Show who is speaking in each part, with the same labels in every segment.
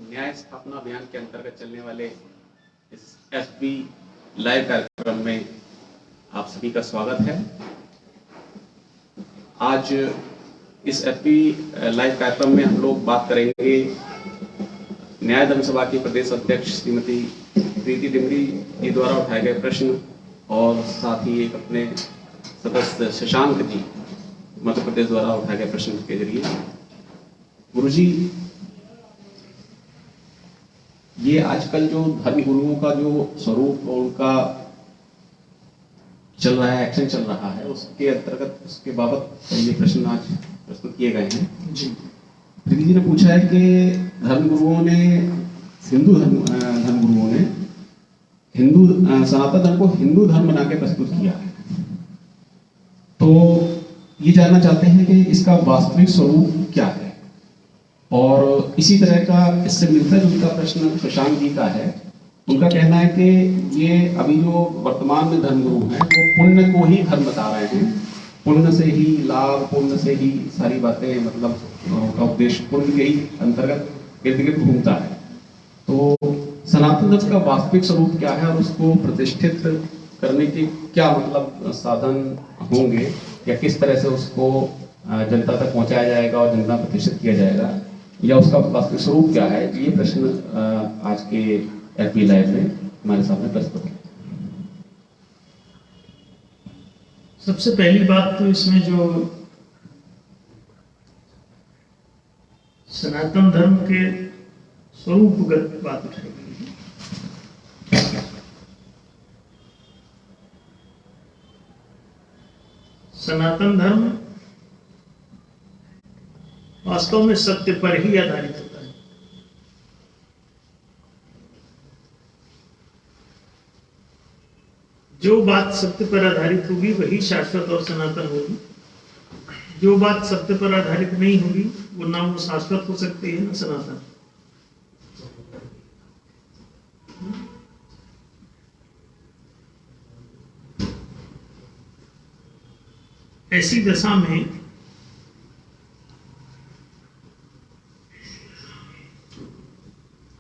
Speaker 1: न्याय स्थापना अभियान के अंतर्गत चलने वाले इस एफबी लाइव कार्यक्रम में आप सभी का स्वागत है। आज इस एफबी लाइव कार्यक्रम में हम लोग बात करेंगे न्याय धर्म सभा की प्रदेश अध्यक्ष श्रीमती प्रीति डिमरी जी द्वारा उठाए गए प्रश्न और साथ ही एक अपने सदस्य शशांक जी मध्य प्रदेश द्वारा उठाए गए प्रश्न के जरिए। गुरुजी, ये आजकल जो धर्म गुरुओं का जो स्वरूप और उनका चल रहा है, एक्शन चल रहा है, उसके अंतर्गत उसके बाबत ये प्रश्न आज प्रस्तुत किए गए हैं। जी, प्रीति जी ने पूछा है कि धर्म गुरुओं ने सनातन धर्म को हिंदू धर्म बना के प्रस्तुत किया है, तो ये जानना चाहते हैं कि इसका वास्तविक स्वरूप क्या है। और इसी तरह का इससे मिलता जुलता प्रश्न शशांक जी का है। उनका कहना है कि ये अभी जो वर्तमान में धर्मगुरु हैं वो पुण्य को ही धर्म बता रहे हैं, पुण्य से ही लाभ, पुण्य से ही सारी बातें, मतलब उनका उपदेश पुण्य के ही अंतर्गत इर्द गिर्द घूमता है। तो सनातन धर्म का वास्तविक स्वरूप क्या है और उसको प्रतिष्ठित करने के क्या मतलब साधन होंगे या किस तरह से उसको जनता तक पहुंचाया जाएगा और जनता प्रतिष्ठित किया जाएगा, या उसका वास्तविक स्वरूप क्या है, ये प्रश्न आज के एफबी लाइव में हमारे सामने प्रस्तुत है।
Speaker 2: सबसे पहली बात तो इसमें जो सनातन धर्म के स्वरूपगत बात उठाई गई है, सनातन धर्म वास्तव में सत्य पर ही आधारित होता है। जो बात सत्य पर आधारित होगी वही शाश्वत और सनातन होगी। जो बात सत्य पर आधारित नहीं होगी वो ना वो शाश्वत हो सकती है ना सनातन। ऐसी दशा में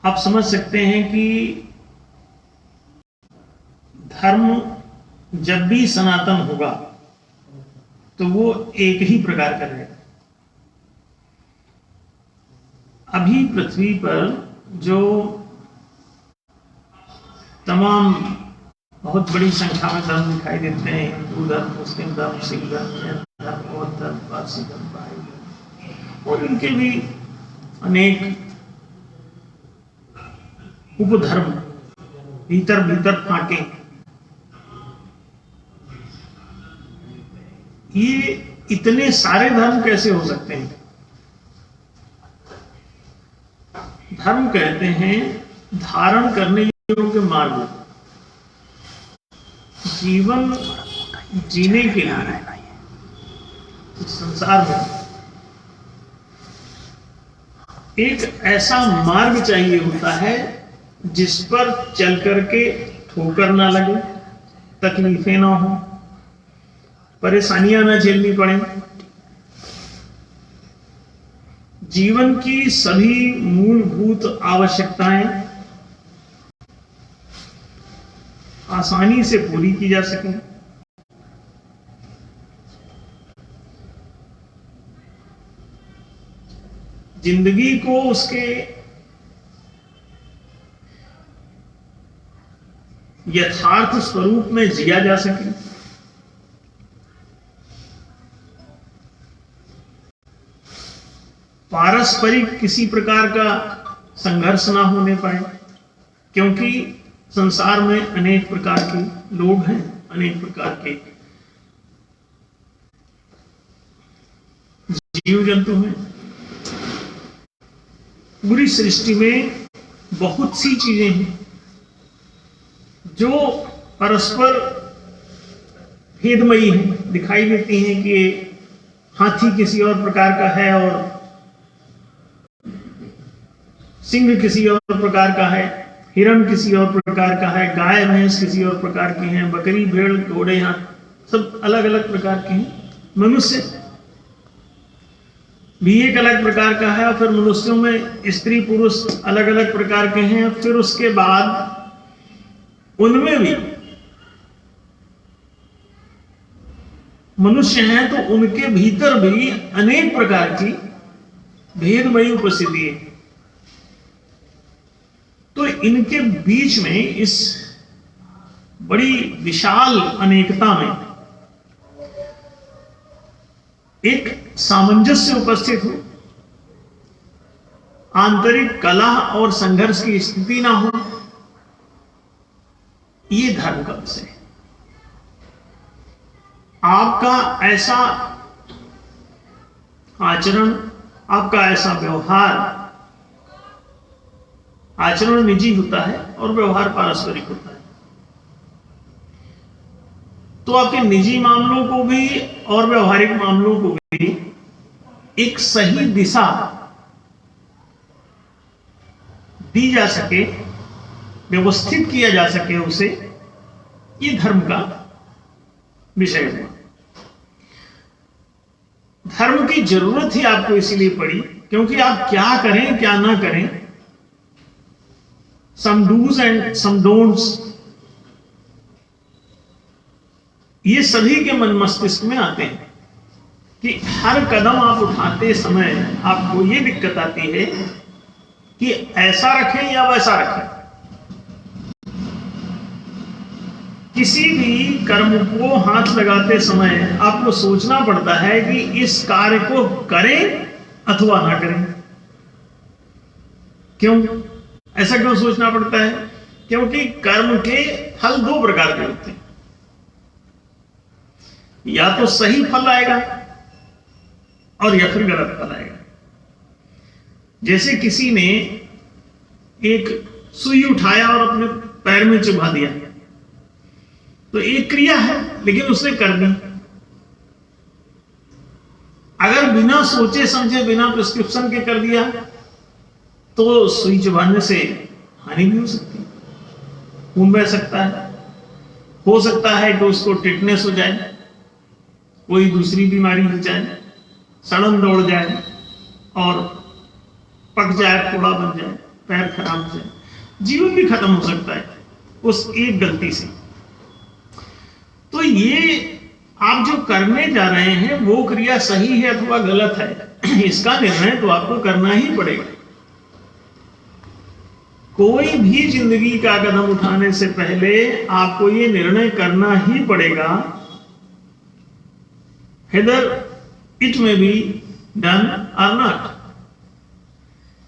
Speaker 2: आप समझ सकते हैं कि धर्म जब भी सनातन होगा तो वो एक ही प्रकार का रहेगा। अभी पृथ्वी पर जो तमाम बहुत बड़ी संख्या में धर्म दिखाई देते हैं, हिंदू धर्म, मुस्लिम धर्म, सिख धर्म, जैन धर्म, बौद्ध धर्म, पारसी धर्म, भाई धर्म, और इनके भी अनेक उपधर्म भीतर भीतर फांके, ये इतने सारे धर्म कैसे हो सकते हैं? धर्म कहते हैं धारण करने योग्य मार्ग, जीवन जीने के लिए संसार में एक ऐसा मार्ग चाहिए होता है जिस पर चल करके ठोकर ना लगे, तकलीफें ना हो, परेशानियां ना झेलनी पड़े, जीवन की सभी मूलभूत आवश्यकताएं आसानी से पूरी की जा सके। जिंदगी को उसके यथार्थ स्वरूप में जिया जा सके। पारस्परिक किसी प्रकार का संघर्ष ना होने पाए, क्योंकि संसार में अनेक प्रकार के लोग हैं, अनेक प्रकार के जीव जंतु हैं। पूरी सृष्टि में बहुत सी चीजें हैं जो परस्पर भेदमयी हैं, दिखाई देती हैं कि हाथी किसी और प्रकार का है और सिंह किसी और प्रकार का है, हिरण किसी और प्रकार का है, गाय भैंस किसी और प्रकार की हैं, बकरी भेड़ घोड़े यहाँ सब अलग अलग प्रकार के हैं। मनुष्य भी एक अलग प्रकार का है, और फिर मनुष्यों में स्त्री पुरुष अलग अलग प्रकार के हैं। फिर उसके बाद उनमें भी मनुष्य हैं, तो उनके भीतर भी अनेक प्रकार की भेदमयी उपस्थिति है। तो इनके बीच में, इस बड़ी विशाल अनेकता में एक सामंजस्य उपस्थित हो, आंतरिक कलह और संघर्ष की स्थिति ना हो, ये धर्म का विषय है। आपका ऐसा आचरण, आपका ऐसा व्यवहार, आचरण निजी होता है और व्यवहार पारस्परिक होता है। तो आपके निजी मामलों को भी और व्यवहारिक मामलों को भी एक सही दिशा दी जा सके, व्यवस्थित किया जा सके उसे, ये धर्म का विषय हुआ। धर्म की जरूरत ही आपको इसीलिए पड़ी क्योंकि आप क्या करें क्या ना करें, सम डूज एंड सम डोंट्स, ये सभी के मन मस्तिष्क में आते हैं कि हर कदम आप उठाते समय आपको ये दिक्कत आती है कि ऐसा रखें या वैसा रखें। किसी भी कर्म को हाथ लगाते समय आपको सोचना पड़ता है कि इस कार्य को करें अथवा ना करें। क्यों ऐसा क्यों सोचना पड़ता है? क्योंकि कर्म के फल दो प्रकार के होते हैं, या तो सही फल आएगा और या फिर गलत फल आएगा। जैसे किसी ने एक सुई उठाया और अपने पैर में चुभा दिया, तो एक क्रिया है लेकिन उसने कर दी। अगर बिना सोचे समझे, बिना प्रिस्क्रिप्शन के कर दिया तो सुई चुभाने से हानि भी हो सकती है, खून बह सकता है, हो सकता है कि उसको टिटनेस हो जाए, कोई दूसरी बीमारी हो जाए, सड़न दौड़ जाए और पक जाए, फोड़ा बन जाए, पैर खराब हो जाए, जीवन भी खत्म हो सकता है उस एक गलती से। तो ये आप जो करने जा रहे हैं वो क्रिया सही है अथवा गलत है, इसका निर्णय तो आपको करना ही पड़ेगा। कोई भी जिंदगी का कदम उठाने से पहले आपको ये निर्णय करना ही पड़ेगा, whether it may be done or not,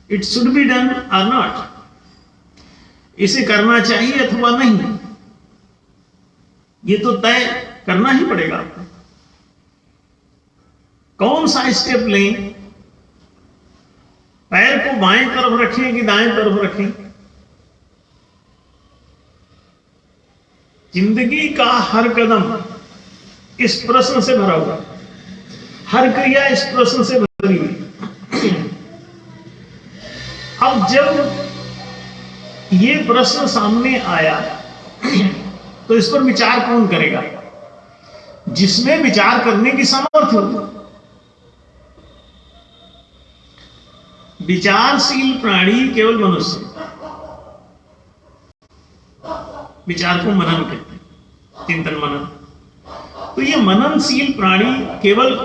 Speaker 2: it should be done or not, इसे करना चाहिए अथवा नहीं, ये तो तय करना ही पड़ेगा आपको। कौन सा स्टेप लें, पैर को बाएं तरफ रखें कि दाएं तरफ रखें? जिंदगी का हर कदम इस प्रश्न से भरा हुआ, हर क्रिया इस प्रश्न से भरी हुई। अब जब ये प्रश्न सामने आया तो इस पर विचार कौन करेगा? जिसमें विचार करने की सामर्थ्य हो। विचारशील प्राणी केवल मनुष्य, विचार को मनन कहते हैं, चिंतन मनन। तो ये मननशील प्राणी केवल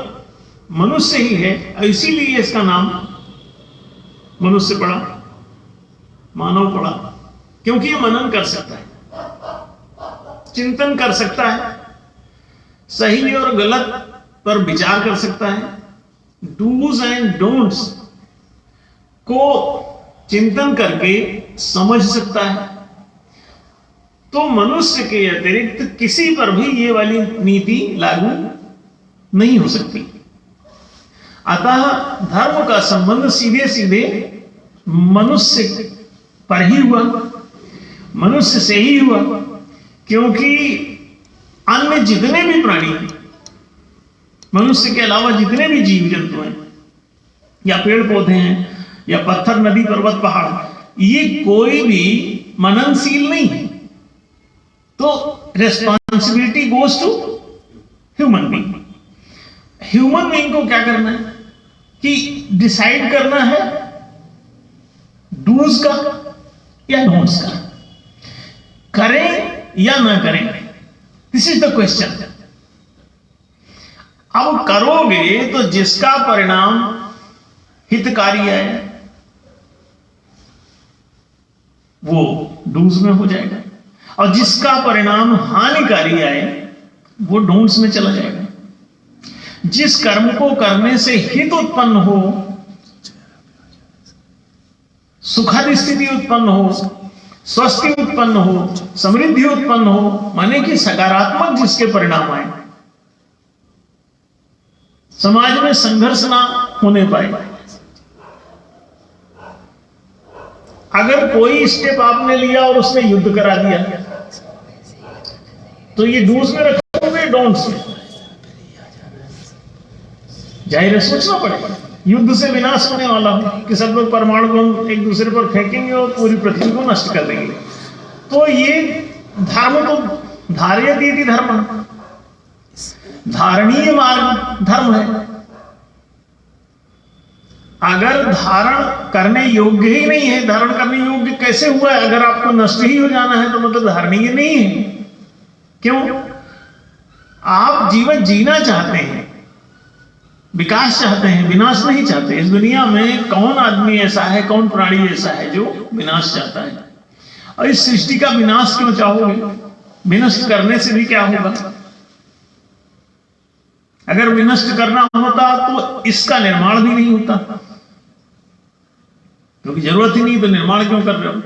Speaker 2: मनुष्य ही है, इसीलिए इसका नाम मनुष्य पड़ा, मानव पड़ा, क्योंकि ये मनन कर सकता है, चिंतन कर सकता है, सही और गलत पर विचार कर सकता है, डूज एंड डोंट्स को चिंतन करके समझ सकता है। तो मनुष्य के अतिरिक्त किसी पर भी ये वाली नीति लागू नहीं हो सकती। अतः धर्म का संबंध सीधे सीधे मनुष्य पर ही हुआ, मनुष्य से ही हुआ, क्योंकि अन्य जितने भी प्राणी हैं, मनुष्य के अलावा जितने भी जीव जंतु हैं, या पेड़ पौधे हैं, या पत्थर, नदी, पर्वत, पहाड़, ये कोई भी मननशील नहीं है। तो responsibility goes to human being. Human being को क्या करना है कि डिसाइड करना है डूज का या नोट्स का, करें या ना करें, दिस इज द क्वेश्चन। अब करोगे तो जिसका परिणाम हितकारी है वो डूज में हो जाएगा, और जिसका परिणाम हानिकारी आए वो डोंट्स में चला जाएगा। जिस कर्म को करने से हित उत्पन्न हो, सुखद स्थिति उत्पन्न हो, स्वस्थ उत्पन्न हो, समृद्धि उत्पन्न हो, माने कि सकारात्मक जिसके परिणाम आए, समाज में संघर्ष ना होने पाए। अगर कोई स्टेप आपने लिया और उसने युद्ध करा दिया तो ये डूज में रखोगे डोंट्स में, जाहिर है सोचना पड़ेगा। युद्ध से विनाश होने वाला हो कि सब लोग परमाणु बम एक दूसरे पर फेंकेंगे और पूरी पृथ्वी को नष्ट कर देंगे, तो ये धर्म तो धार्यतीति धर्म, धारणीय मार्ग धर्म है। अगर धारण करने योग्य ही नहीं है, धारण करने योग्य कैसे हुआ है? अगर आपको नष्ट ही हो जाना है तो मतलब धारणीय नहीं है। क्यों? आप जीवन जीना चाहते हैं, विकास चाहते हैं, विनाश नहीं चाहते। इस दुनिया में कौन आदमी ऐसा है, कौन प्राणी ऐसा है जो विनाश चाहता है? और इस सृष्टि का विनाश क्यों चाहोगे? विनष्ट करने से भी क्या होगा? अगर विनष्ट करना होता तो इसका निर्माण भी नहीं होता, क्योंकि जरूरत ही नहीं, तो निर्माण क्यों कर रहे हो?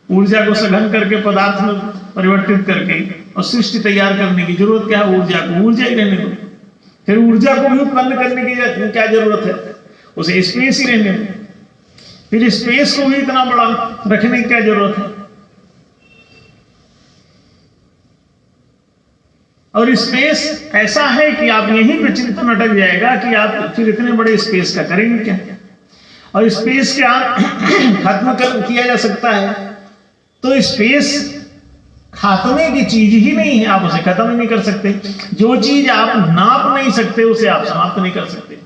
Speaker 2: ऊर्जा को सघन करके पदार्थ में परिवर्तित करके और सृष्टि तैयार करने की जरूरत क्या है? ऊर्जा को ऊर्जा ही रहने दो। फिर ऊर्जा को भी उत्पन्न करने की क्या जरूरत है? उसे स्पेस ही रहने दो। फिर स्पेस को भी इतना बड़ा रखने की क्या जरूरत है? और स्पेस ऐसा है कि आप यहीं पे चिंतन अटक जाएगा कि आप फिर इतने बड़े स्पेस का करेंगे क्या? और स्पेस क्या खत्म किया जा सकता है? तो स्पेस खात्मे की चीज ही नहीं है, आप उसे खत्म ही नहीं कर सकते। जो चीज आप नाप नहीं सकते उसे आप समाप्त नहीं कर सकते।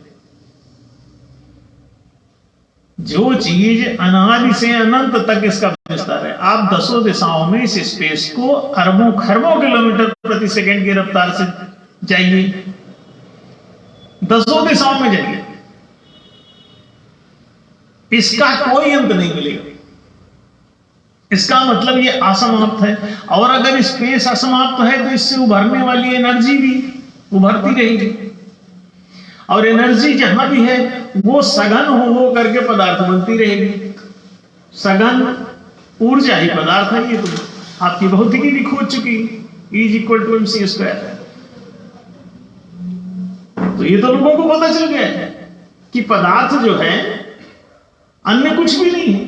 Speaker 2: जो चीज अनादि से अनंत तक इसका विस्तार है, आप दसों दिशाओं में इस स्पेस को अरबों खरबों किलोमीटर प्रति सेकंड की रफ्तार से जाइए, दसों दिशाओं में जाइए, इसका कोई अंत नहीं मिलेगा। इसका मतलब ये असमाप्त है। और अगर स्पेस असमाप्त है तो इससे उभरने वाली एनर्जी भी उभरती रहेगी, और एनर्जी जहां भी है वो सघन हो करके पदार्थ बनती रहेगी। सघन ऊर्जा ही पदार्थ है। ये तो आपकी भौतिकी भी खोज चुकी, E=mc²। तो ये तो लोगों को पता चल गया है कि पदार्थ जो है अन्य कुछ भी नहीं है,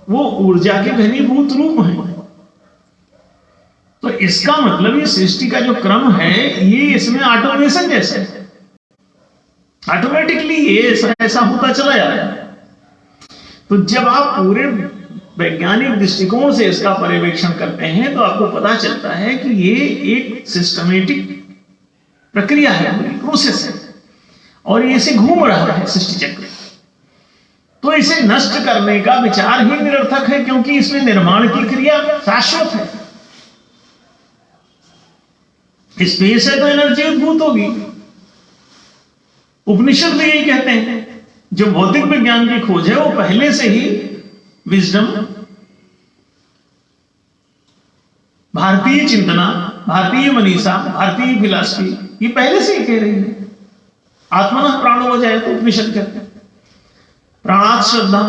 Speaker 2: वो ऊर्जा के घनीभूत रूप है। तो इसका मतलब ये सृष्टि का जो क्रम है ये इसमें ऑटोमेशन जैसा है, ऑटोमेटिकली ये ऐसा होता चला जा रहा है। तो जब आप पूरे वैज्ञानिक दृष्टिकोण से इसका पर्यवेक्षण करते हैं तो आपको पता चलता है कि ये एक सिस्टमेटिक प्रक्रिया है, प्रोसेस है, और ये इसे घूम रहा है सृष्टि चक्र। तो इसे नष्ट करने का विचार ही निरर्थक है, क्योंकि इसमें निर्माण की क्रिया शाश्वत है। स्पेस है तो एनर्जी उद्भूत होगी। उपनिषद भी यही कहते हैं। जो भौतिक विज्ञान की खोज है वो पहले से ही विजडम, भारतीय चिंतना, भारतीय मनीषा, भारतीय फिलॉसफी ये पहले से ही कह रही है। आत्मनः प्राणो जाए तो उपनिषद कहते हैं, प्राणात् श्रद्धा।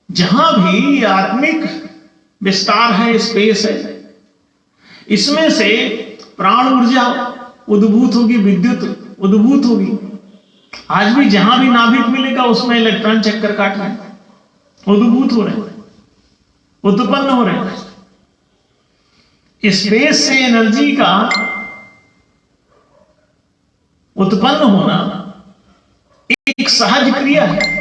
Speaker 2: जहां भी आत्मिक विस्तार है, स्पेस है, इसमें से प्राण ऊर्जा उद्भूत होगी, विद्युत उद्भूत होगी। आज भी जहां भी नाभिक मिलेगा उसमें इलेक्ट्रॉन चक्कर काट रहे हैं, उद्भूत हो रहे हैं, उत्पन्न हो रहे हैं। स्पेस से एनर्जी का उत्पन्न होना एक सहज क्रिया है,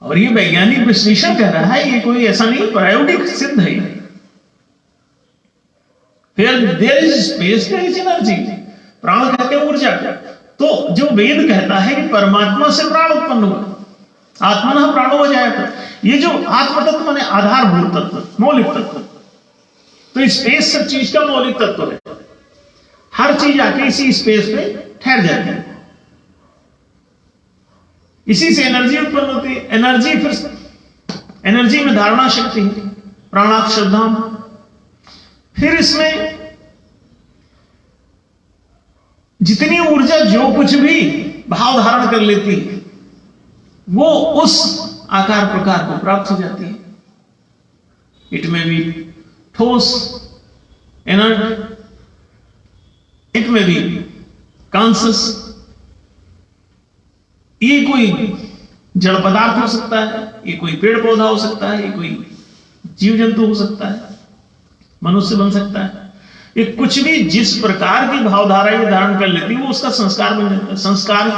Speaker 2: और ये वैज्ञानिक विश्लेषण कह रहा है, ये कोई ऐसा नहीं, प्रायोगिक सिद्ध है। फिर there is space, there is energy. प्राण कहते हैं ऊर्जा का। तो जो वेद कहता है कि परमात्मा से प्राण उत्पन्न हुआ, आत्मनः प्राणो जायते, ये जो आत्म तत्व माने आधारभूत तत्व, मौलिक तत्व, तो स्पेस सब चीज का मौलिक तत्व है। हर चीज आके इसी स्पेस पे ठहर जाती है, इसी से एनर्जी उत्पन्न होती है। एनर्जी, फिर एनर्जी में धारणा शक्ति है, प्राणात श्रद्धा। फिर इसमें जितनी ऊर्जा जो कुछ भी भाव धारण कर लेती है वो उस आकार प्रकार को प्राप्त हो जाती है। इट में बी ठोस, इनर्ट, इट में बी कॉन्शियस। ये कोई जड़ पदार्थ हो सकता है, ये कोई पेड़ पौधा हो सकता है, ये कोई जीव जंतु हो सकता है, मनुष्य बन सकता है। ये कुछ भी जिस प्रकार की भावधारा ये धारण कर लेती है वो उसका संस्कार बन जाता है। संस्कार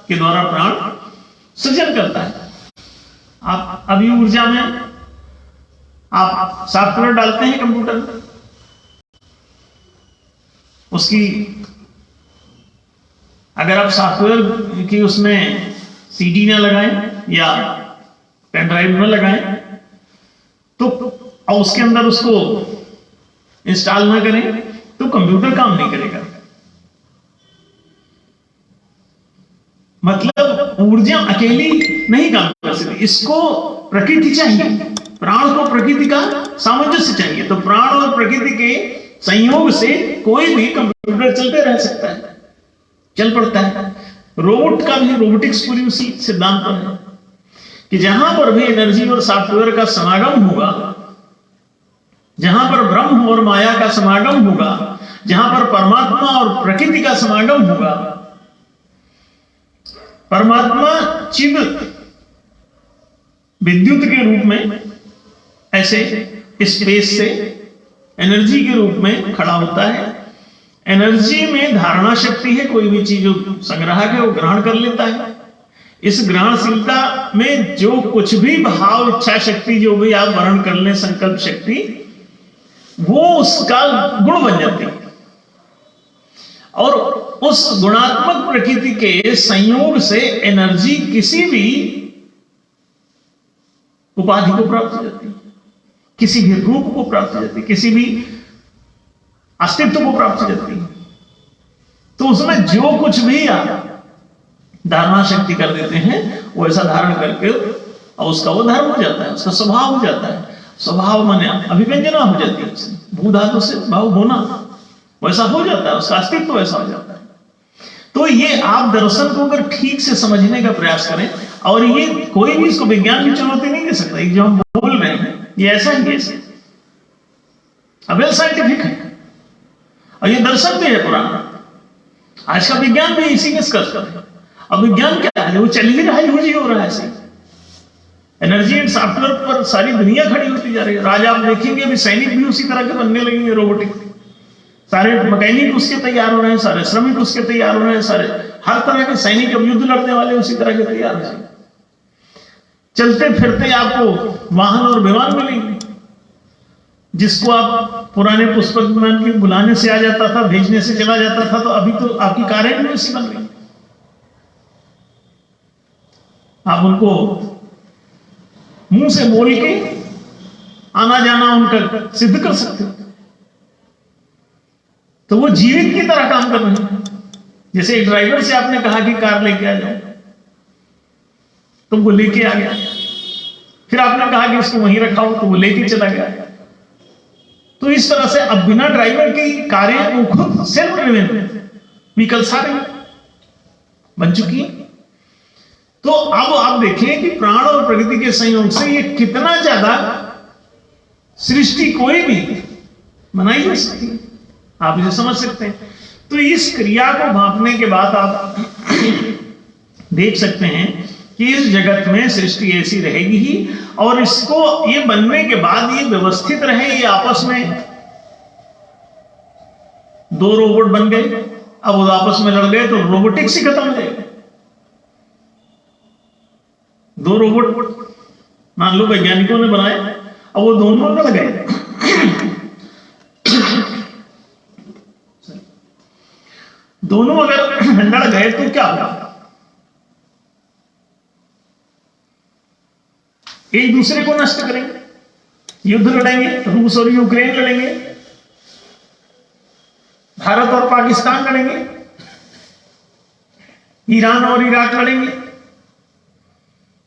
Speaker 2: के द्वारा प्राण सृजन करता है। आप अभी ऊर्जा में आप सॉफ्टवेयर डालते हैं कंप्यूटर में, उसकी अगर आप सॉफ्टवेयर की उसमें सीडी ना लगाएं या पेन ड्राइव में लगाएं तो और उसके अंदर उसको इंस्टॉल ना करें तो कंप्यूटर काम नहीं करेगा। मतलब ऊर्जा अकेली नहीं काम कर सकती, इसको प्रकृति चाहिए, प्राण को प्रकृति का सामंजस्य चाहिए। तो प्राण और प्रकृति के संयोग से कोई भी कंप्यूटर चलते रह सकता है, चल पड़ता है। रोबोट का भी, रोबोटिक्स पूरी उसी सिद्धांत पर है कि जहां पर भी एनर्जी और सॉफ्टवेयर का समागम होगा, जहां पर ब्रह्म और माया का समागम होगा, जहां पर परमात्मा और प्रकृति का समागम होगा, परमात्मा चिद विद्युत के रूप में ऐसे स्पेस से एनर्जी के रूप में खड़ा होता है। एनर्जी में धारणा शक्ति है, कोई भी चीज जो संग्राहक है वो ग्रहण कर लेता है। इस ग्रहणशीलता में जो कुछ भी भाव, इच्छा शक्ति, जो भी आप वर्ण कर लें, संकल्प शक्ति, वो उसका गुण बन जाती है और उस गुणात्मक प्रकृति के संयोग से एनर्जी किसी भी उपाधि को प्राप्त हो जाती है, किसी भी रूप को प्राप्त हो जाती है, किसी भी अस्तित्व को प्राप्त हो जाती है। तो उसमें जो कुछ भी आप धारणा शक्ति कर देते हैं वो ऐसा धारण करके और उसका वो धर्म हो जाता है, उसका स्वभाव हो जाता है। स्वभाव माने अभिव्यंजना हो जाती है, उससे भू धातु से भाव होना वैसा हो जाता है, उसका अस्तित्व वैसा हो जाता है। तो ये आप दर्शन को अगर ठीक से समझने का प्रयास करें, और ये कोई भी इसको विज्ञान की चुनौती नहीं दे सकता, जो हम बोल रहे हैं ये ऐसा ही है, अब साइंटिफिक है और ये दर्शन भी है पुराना। आज का विज्ञान भी इसी निष्कर्ष कर है। अब विज्ञान क्या है, वो चल ही रहा है, यूज ही हो रहा है ऐसे। एनर्जी एंड सॉफ्टवेयर पर सारी दुनिया खड़ी होती जा रही है। आज आप देखेंगे अभी सैनिक भी उसी तरह के बनने लगेंगे, रोबोटिक। सारे मैकेनिक उसके तैयार हो रहे हैं, सारे श्रमिक उसके तैयार हो रहे हैं, सारे हर तरह के सैनिक अब युद्ध लड़ने वाले उसी तरह के तैयार हो जाएंगे। चलते फिरते आपको वाहन और विमान मिलेंगे, जिसको आप पुराने पुष्पक विमान के बुलाने से आ जाता था, भेजने से चला जाता था, तो अभी तो आपकी कारें भी उसी बन गई। आप उनको मुंह से बोल के आना जाना उनका सिद्ध कर सकते हो। तो वो जीवित की तरह काम कर रहे हैं। जैसे एक ड्राइवर से आपने कहा कि कार लेके आ जाओ, तो वो लेके आ गया। फिर आपने कहा कि उसको वहीं रखाओ, तो वो लेके चला गया। तो इस तरह से अब बिना ड्राइवर की कारें वो खुद सेल्फ ड्रिवन व्हीकल सारे बन चुकी है। तो अब आप देखें कि प्राण और प्रकृति के संयोग से ये कितना ज्यादा सृष्टि कोई भी बनाई जा सकती है, आप इसे समझ सकते हैं। तो इस क्रिया को भांपने के बाद आप देख सकते हैं कि इस जगत में सृष्टि ऐसी रहेगी ही, और इसको ये बनने के बाद ये व्यवस्थित रहे, ये आपस में दो रोबोट बन गए, अब वो आपस में लड़ गए तो रोबोटिक्स ही खत्म हो जाएगा। दो रोबोट मान लो वैज्ञानिकों ने बनाए, अब वो दोनों लड़ गए दोनों अगर लड़ गए तो क्या होगा? एक दूसरे को नष्ट करेंगे, युद्ध लड़ेंगे, रूस और यूक्रेन लड़ेंगे, भारत और पाकिस्तान लड़ेंगे, ईरान और इराक लड़ेंगे,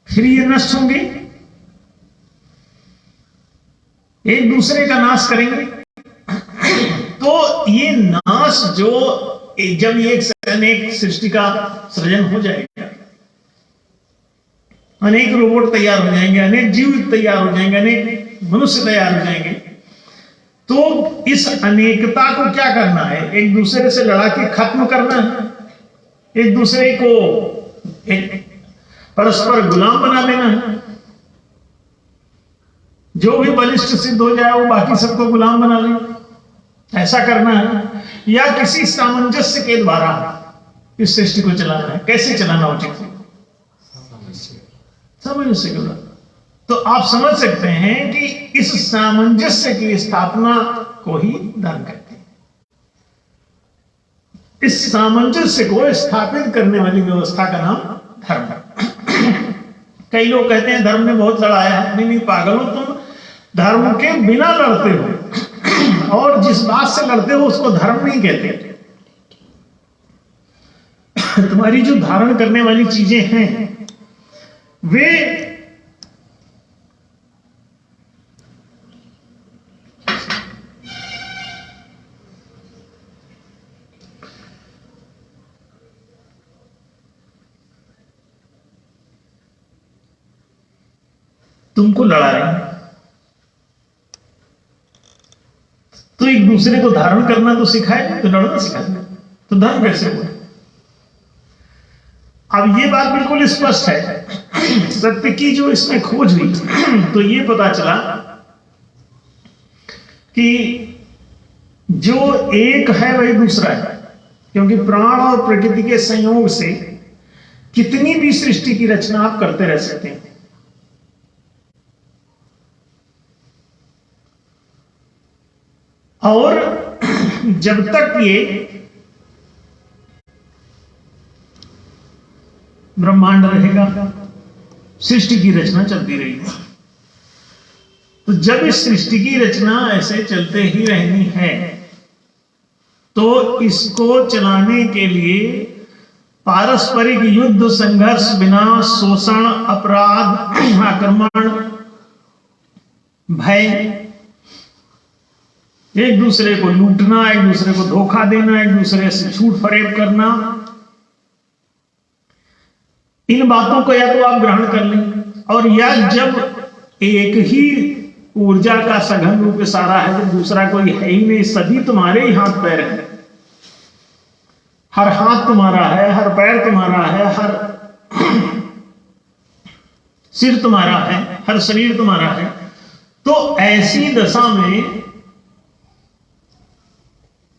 Speaker 2: फिर ये नष्ट होंगे, एक दूसरे का नाश करेंगे। तो ये नाश जो जब ये अनेक सृष्टि का सृजन हो जाएगा, अनेक रोबोट तैयार हो जाएंगे, अनेक जीव तैयार हो जाएंगे, अनेक मनुष्य तैयार हो जाएंगे, तो इस अनेकता को क्या करना है? एक दूसरे से लड़ा के खत्म करना है, एक दूसरे को एक परस्पर गुलाम बना देना है। जो भी बलिष्ठ सिद्ध हो जाए वो बाकी सबको गुलाम बना ले, ऐसा करना है। या किसी सामंजस्य के द्वारा इस सृष्टि को चलाना है। कैसे चलाना उचित है? सामंजस्य के द्वारा। तो आप समझ सकते हैं कि इस सामंजस्य की स्थापना को ही धर्म कहते हैं। इस सामंजस्य को स्थापित करने वाली व्यवस्था का नाम धर्म है। कई लोग कहते हैं धर्म ने बहुत लड़ाया है। नहीं, पागल हो तुम, धर्म के बिना लड़ते हो और जिस बात से लड़ते हो उसको धर्म नहीं कहते। तुम्हारी जो धारण करने वाली चीजें हैं वे तुमको लड़ा रहे हैं, तो एक दूसरे को धारण करना तो सिखाए, तो लड़ना सिखाए, तो धर्म कैसे हुआ? अब ये बात बिल्कुल स्पष्ट है। सत्य की जो इसमें खोज हुई तो ये पता चला कि जो एक है वही दूसरा है, क्योंकि प्राण और प्रकृति के संयोग से कितनी भी सृष्टि की रचना आप करते रह सकते हैं। और जब तक ये ब्रह्मांड रहेगा, सृष्टि की रचना चलती रहेगी। तो जब इस सृष्टि की रचना ऐसे चलते ही रहनी है, तो इसको चलाने के लिए पारस्परिक युद्ध, संघर्ष, विनाश, शोषण, अपराध, आक्रमण, भय, एक दूसरे को लूटना, एक दूसरे को धोखा देना, एक दूसरे से झूठ फरेब करना, इन बातों को या तो आप ग्रहण कर लें, और या जब एक ही ऊर्जा का सघन रूप सारा है, जब दूसरा कोई है ही नहीं, सभी तुम्हारे ही हाथ पैर है, हर हाथ तुम्हारा है, हर पैर तुम्हारा है, हर सिर तुम्हारा है, हर शरीर तुम्हारा है, तो ऐसी दशा में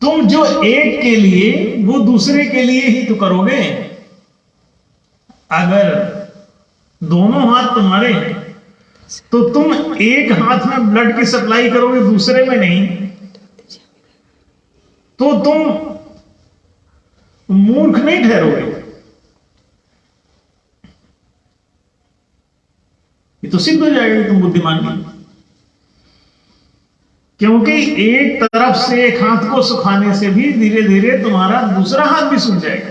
Speaker 2: तुम जो एक के लिए वो दूसरे के लिए ही तो करोगे। अगर दोनों हाथ तुम्हारे हैं तो तुम एक हाथ में ब्लड की सप्लाई करोगे, दूसरे में नहीं, तो तुम मूर्ख नहीं ठहरोगे। ये तो सिद्ध हो जाएगा कि तुम बुद्धिमान नहीं, क्योंकि एक तरफ से एक हाथ को सुखाने से भी धीरे धीरे तुम्हारा दूसरा हाथ भी सूख जाएगा,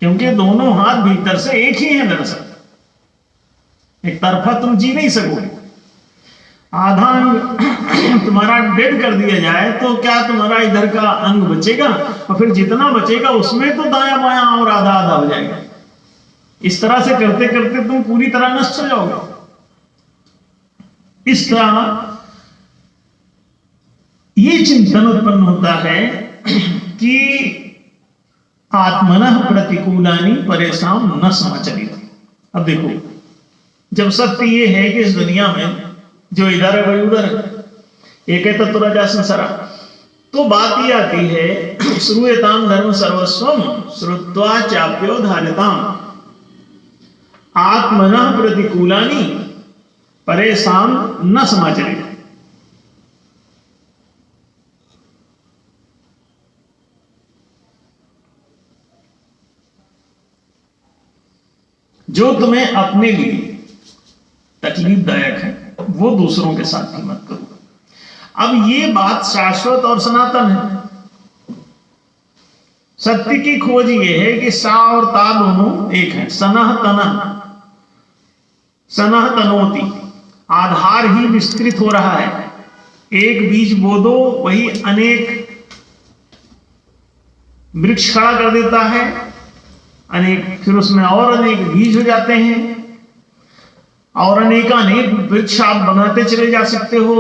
Speaker 2: क्योंकि दोनों हाथ भीतर से एक ही है। दरअसल एक तरफा तुम जी नहीं सकोगे। आधा अंग तुम्हारा डेड कर दिया जाए तो क्या तुम्हारा इधर का अंग बचेगा? और फिर जितना बचेगा उसमें तो दायां बायां और आधा आधा हो जाएगा। इस तरह से करते करते तुम पूरी तरह नष्ट हो जाओगे। इस तरह ये चिंतन उत्पन्न होता है कि आत्मनः प्रतिकूलानि परेशान न समाचरित। अब देखो, जब सत्य ये है कि इस दुनिया में जो इधर है वही उधर है, एक है तत्वराजा संसारा, तो बात ये आती है श्रूयताम धर्म सर्वस्वम श्रुत्वा चाप्यो धार्यताम आत्मनः प्रतिकूलानि परेशान न समाचरित। जो तुम्हें अपने लिए तकलीफदायक है वो दूसरों के साथ भी मत करो। अब ये बात शाश्वत और सनातन है। सत्य की खोज ये है कि सा और ता दोनों एक है। सनह तनह, सनह तनोति, आधार ही विस्तृत हो रहा है। एक बीज बो दो, वही अनेक वृक्ष खड़ा कर देता है, अनेक, फिर उसमें और अनेक बीज हो जाते हैं और अनेकानेक वृक्ष आप बनाते चले जा सकते हो।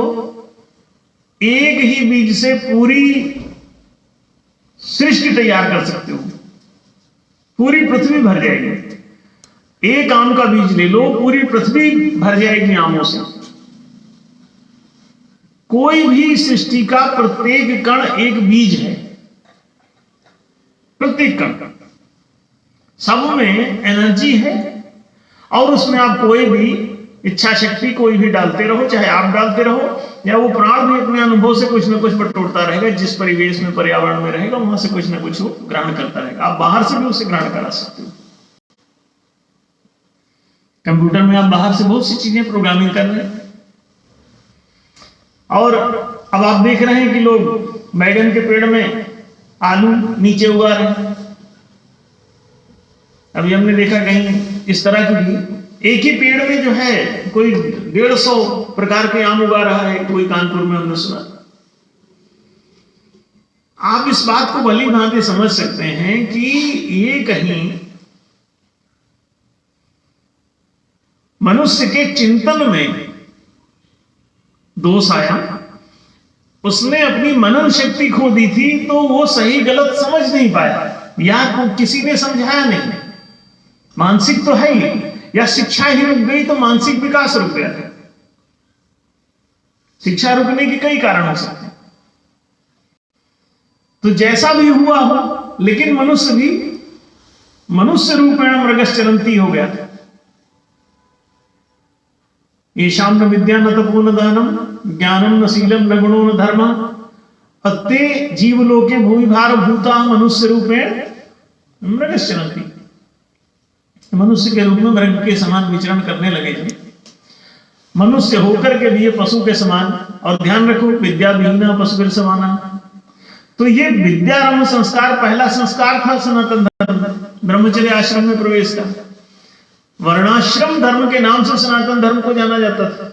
Speaker 2: एक ही बीज से पूरी सृष्टि तैयार कर सकते हो, पूरी पृथ्वी भर जाएगी। एक आम का बीज ले लो, पूरी पृथ्वी भर जाएगी आमों से। कोई भी सृष्टि का प्रत्येक कण एक बीज है, प्रत्येक कण, सब में एनर्जी है और उसमें आप कोई भी इच्छा शक्ति कोई भी डालते रहो, चाहे आप डालते रहो या वो प्राण भी अपने अनुभव से कुछ ना कुछ बटोरता रहेगा। जिस परिवेश में, पर्यावरण में रहेगा वहां से कुछ ना कुछ वो ग्रहण करता रहेगा। आप बाहर से भी उसे ग्रहण करा सकते हो। कंप्यूटर में आप बाहर से बहुत सी चीजें प्रोग्रामिंग कर रहे हैं। और अब आप देख रहे हैं कि लोग बैगन के पेड़ में आलू नीचे उगा रहे हैं। अभी हमने देखा कहीं इस तरह की भी, एक ही पेड़ में जो है कोई 150 प्रकार के आम उगा रहा है, कोई कानपुर में हमने सुना। आप इस बात को भली भांति समझ सकते हैं कि ये कहीं मनुष्य के चिंतन में दोष आया। उसने अपनी मनन शक्ति खो दी थी, तो वो सही गलत समझ नहीं पाया या किसी ने समझाया नहीं। मानसिक तो है ही, या शिक्षा ही रुक गई तो मानसिक विकास रुक गया। शिक्षा रुकने के कई कारण हो सकते हैं। तो जैसा भी हुआ हो, लेकिन मनुष्य भी मनुष्य रूपेण मृगश्चरंती हो गया। येषां न विद्या न तपो न दानम ज्ञानम न शीलम न गुणो न धर्म अत्ते जीवलोके भूमिभार भूता मनुष्य रूपेण मृगश्चरंती। मनुष्य के रूप में मृग के समान विचरण करने लगे थे। मनुष्य होकर के भी पशु के समान, और ध्यान रखो विद्या विहीना पशु समाना। तो ये विद्यारंभ संस्कार पहला संस्कार था सनातन धर्म, ब्रह्मचर्य आश्रम में प्रवेश का। वर्णाश्रम धर्म के नाम से सनातन धर्म को जाना जाता था,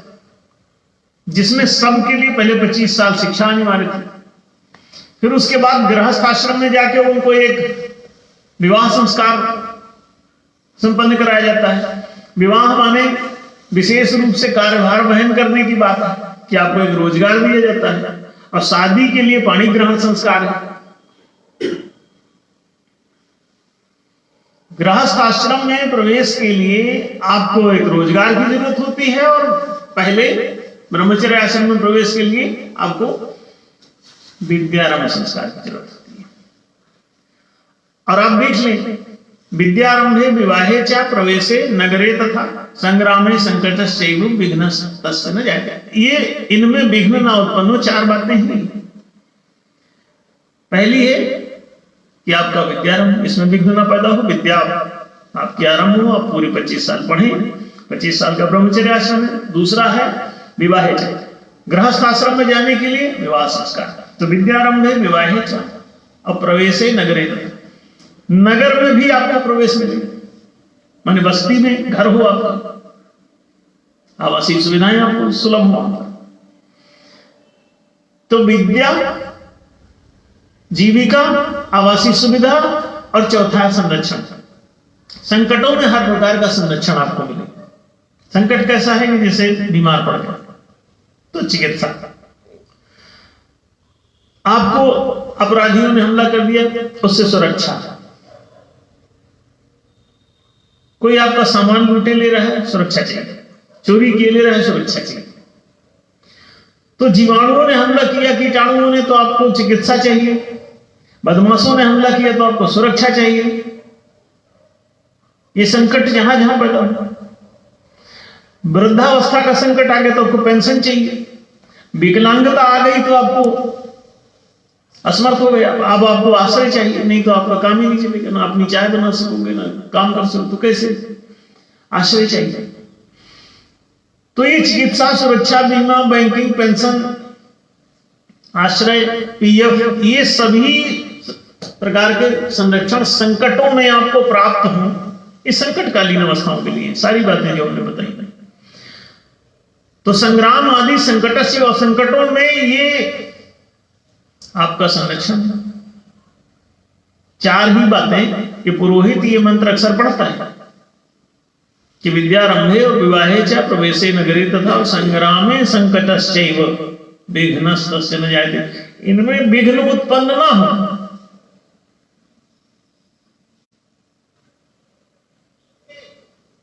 Speaker 2: जिसमें सबके लिए पहले 25 साल शिक्षा अनिवार्य थी। फिर उसके बाद गृहस्थ आश्रम में जाके उनको एक विवाह संस्कार संपन्न कराया जाता है। विवाह माने विशेष रूप से कार्यभार वहन करने की बात है कि आपको एक रोजगार दिया जाता है, और शादी के लिए पाणी ग्रहण संस्कार है। गृहस्थ आश्रम में प्रवेश के लिए आपको एक रोजगार की जरूरत होती है, और पहले ब्रह्मचर्य आश्रम में प्रवेश के लिए आपको विद्यारंभ संस्कार की जरूरत होती है। और आप देख लें, विद्यारंभे विवाहे च प्रवेशे नगरे तथा संग्रामे संकटश्चैव विघ्नस्तस्य न जायते। ये इनमें विघ्न ना उत्पन्न हो, 4 बातें हैं। पहली है कि आपका विद्यारंभ, इसमें विघ्न ना पैदा हो, विद्या आपकी आरंभ हो, आप पूरे 25 साल पढ़ें। 25 साल का ब्रह्मचर्य आश्रम है। दूसरा है विवाहे च, गृहस्थ आश्रम में जाने के लिए विवाह संस्कार। तो विद्यारंभे विवाहे च और प्रवेशे नगरे तथा, नगर में भी आपका प्रवेश मिले, माने बस्ती में घर हो आपका, आवासीय सुविधाएं आपको सुलभ हो। तो विद्या, जीविका, आवासीय सुविधा, और चौथा है संरक्षण। संकटों में हर प्रकार का संरक्षण आपको मिले। संकट कैसा है कि जैसे बीमार पड़ गए तो चिकित्सा, आपको अपराधियों ने हमला कर दिया उससे सुरक्षा, कोई आपका सामान लूटे ले रहा है सुरक्षा चाहिए, चोरी किए ले रहा है सुरक्षा चाहिए। तो जीवाणुओं ने हमला किया, कीटाणुओं ने, तो आपको चिकित्सा चाहिए। बदमाशों ने हमला किया तो आपको सुरक्षा चाहिए। ये संकट जहां जहां पैदा हो, वृद्धावस्था का संकट आ गया तो आपको पेंशन चाहिए। विकलांगता आ गई तो आपको असमर्थ हो गया, अब आपको आश्रय चाहिए, नहीं तो आपका काम ही नहीं चलेगा, ना अपनी चाय बना सकोगे ना काम कर सकोगे, तो कैसे। आश्रय चाहिए। तो ये चिकित्सा, सुरक्षा बीमा, बैंकिंग, पेंशन, आश्रय, पीएफ, ये सभी प्रकार के संरक्षण संकटों में आपको प्राप्त हों, इस संकटकालीन अवस्थाओं के लिए सारी बातें जो हमने बताई। तो संग्राम आदि संकट से और संकटों में ये आपका संरक्षण है। चार ही बातें कि पुरोहित ये मंत्र अक्सर पढ़ता है कि विद्यारंभे और विवाहे च प्रवेशे नगरे तथा संग्रामे संकटश्चैव विघ्नस्तस्य न जायते। इनमें विघ्न उत्पन्न ना हो।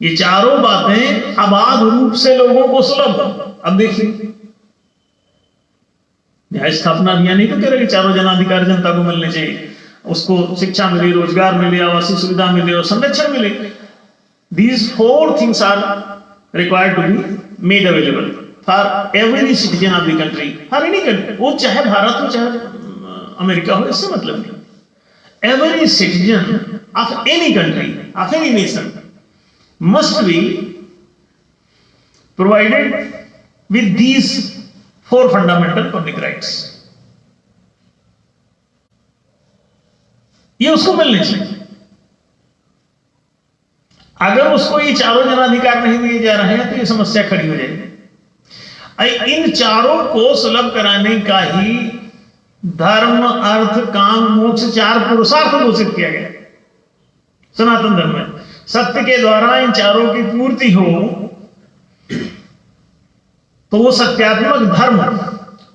Speaker 2: ये चारों बातें अबाध रूप से लोगों को सुलभ हो। अब देखिए, न्याय स्थापना अभियान नहीं तो कह रहे कि चारों जनाधिकार जनता को मिलने चाहिए, उसको शिक्षा मिले, रोजगार मिले, आवासीय सुविधा मिले और संरक्षण मिले। These four things are required to be made available for every citizen of the country, for any country, वो चाहे भारत हो चाहे अमेरिका हो, इससे मतलब नहीं। Every citizen of any country, of any nation must be provided with these four fundamental public rights. ये उसको मिलने चाहिए। अगर उसको ये चारों जनाधिकार नहीं दिए जा रहे हैं तो ये समस्या खड़ी हो जाएगी। इन चारों को सुलभ कराने का ही धर्म, अर्थ, काम, मोक्ष चार पुरुषार्थ घोषित किया गया सनातन धर्म में। सत्य के द्वारा इन चारों की पूर्ति हो तो वो सत्यात्मक धर्म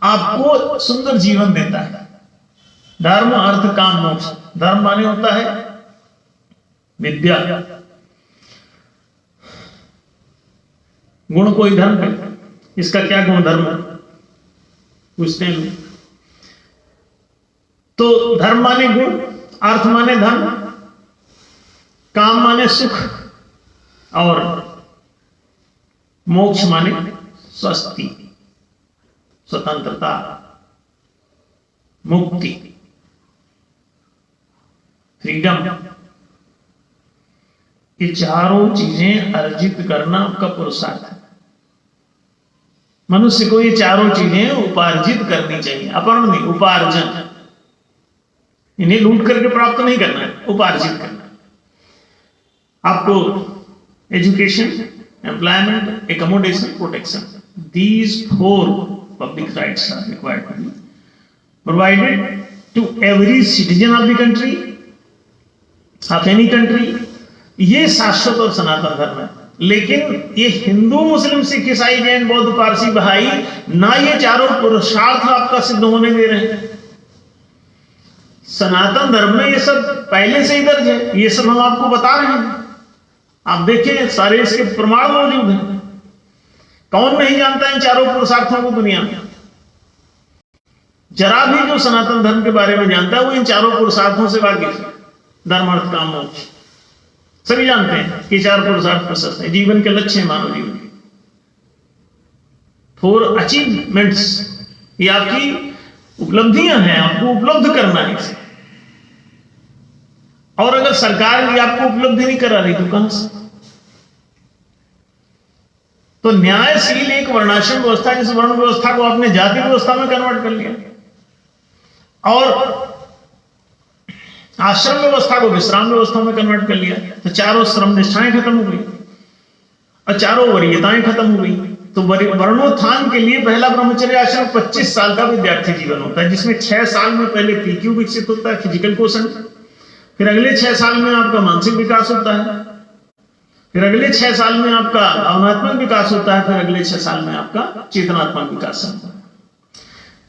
Speaker 2: आपको सुंदर जीवन देता है। धर्म, अर्थ, काम, मोक्ष। धर्म माने होता है विद्या। गुण कोई धर्म है, इसका क्या गुण धर्म है पूछते हैं लोग। तो धर्म माने गुण, अर्थ माने धन, काम माने सुख और मोक्ष माने स्वस्ति, स्वतंत्रता, मुक्ति, फ्रीडम। ये चारों चीजें अर्जित करना आपका पुरुषार्थ है। मनुष्य को ये चारों चीजें उपार्जित करनी चाहिए, अपर्ण नहीं, उपार्जन। इन्हें लूट करके प्राप्त नहीं करना है, उपार्जित करना है। आपको education, employment, accommodation, protection, these four public rights are required to be provided to every citizen of the country, of any country. ये शाश्वत और सनातन धर्म है। लेकिन ये हिंदू, मुस्लिम, सिख, ईसाई, जैन, बौद्ध, पारसी, बहाई ना ये चारों पुरुषार्थ आपका सिद्ध होने दे रहे हैं। सनातन धर्म में ये सब पहले से ही दर्ज है। ये सब हम आपको बता रहे हैं, आप देखें, सारे इसके प्रमाण मौजूद हैं। कौन नहीं जानता इन चारों पुरुषार्थों को दुनिया में? जरा भी जो सनातन धर्म के बारे में जानता है वो इन चारों पुरुषार्थों से वाकिफ है। धर्म, अर्थ, काम, मोक्ष सभी जानते हैं कि चार पुरुषार्थ प्रशस्त है, जीवन के लक्ष्य है मानव जीवन के। फॉर अचीवमेंट्स, ये आपकी उपलब्धियां हैं, आपको उपलब्ध करना है इसे। और अगर सरकार भी आपको उपलब्धि नहीं करा रही तो कहां से? तो न्यायशील एक वर्णाश्रम व्यवस्था, जिस वर्ण व्यवस्था को आपने जाति व्यवस्था में कन्वर्ट कर लिया, और आश्रम व्यवस्था को विश्राम व्यवस्था में कन्वर्ट कर लिया, तो चारों श्रम निष्ठाएं खत्म हो गई और चारों वरीयताएं खत्म हो गई। तो वर्णोत्थान के लिए पहला ब्रह्मचर्य आश्रम 25 साल का विद्यार्थी जीवन होता है, जिसमें 6 साल में पहले पीक्यू विकसित होता है, फिजिकल क्वोशंट। फिर अगले 6 साल में आपका मानसिक विकास होता है, फिर अगले 6 साल में आपका भावनात्मक विकास होता है, फिर अगले 6 साल में आपका चेतनात्मक विकास होता है।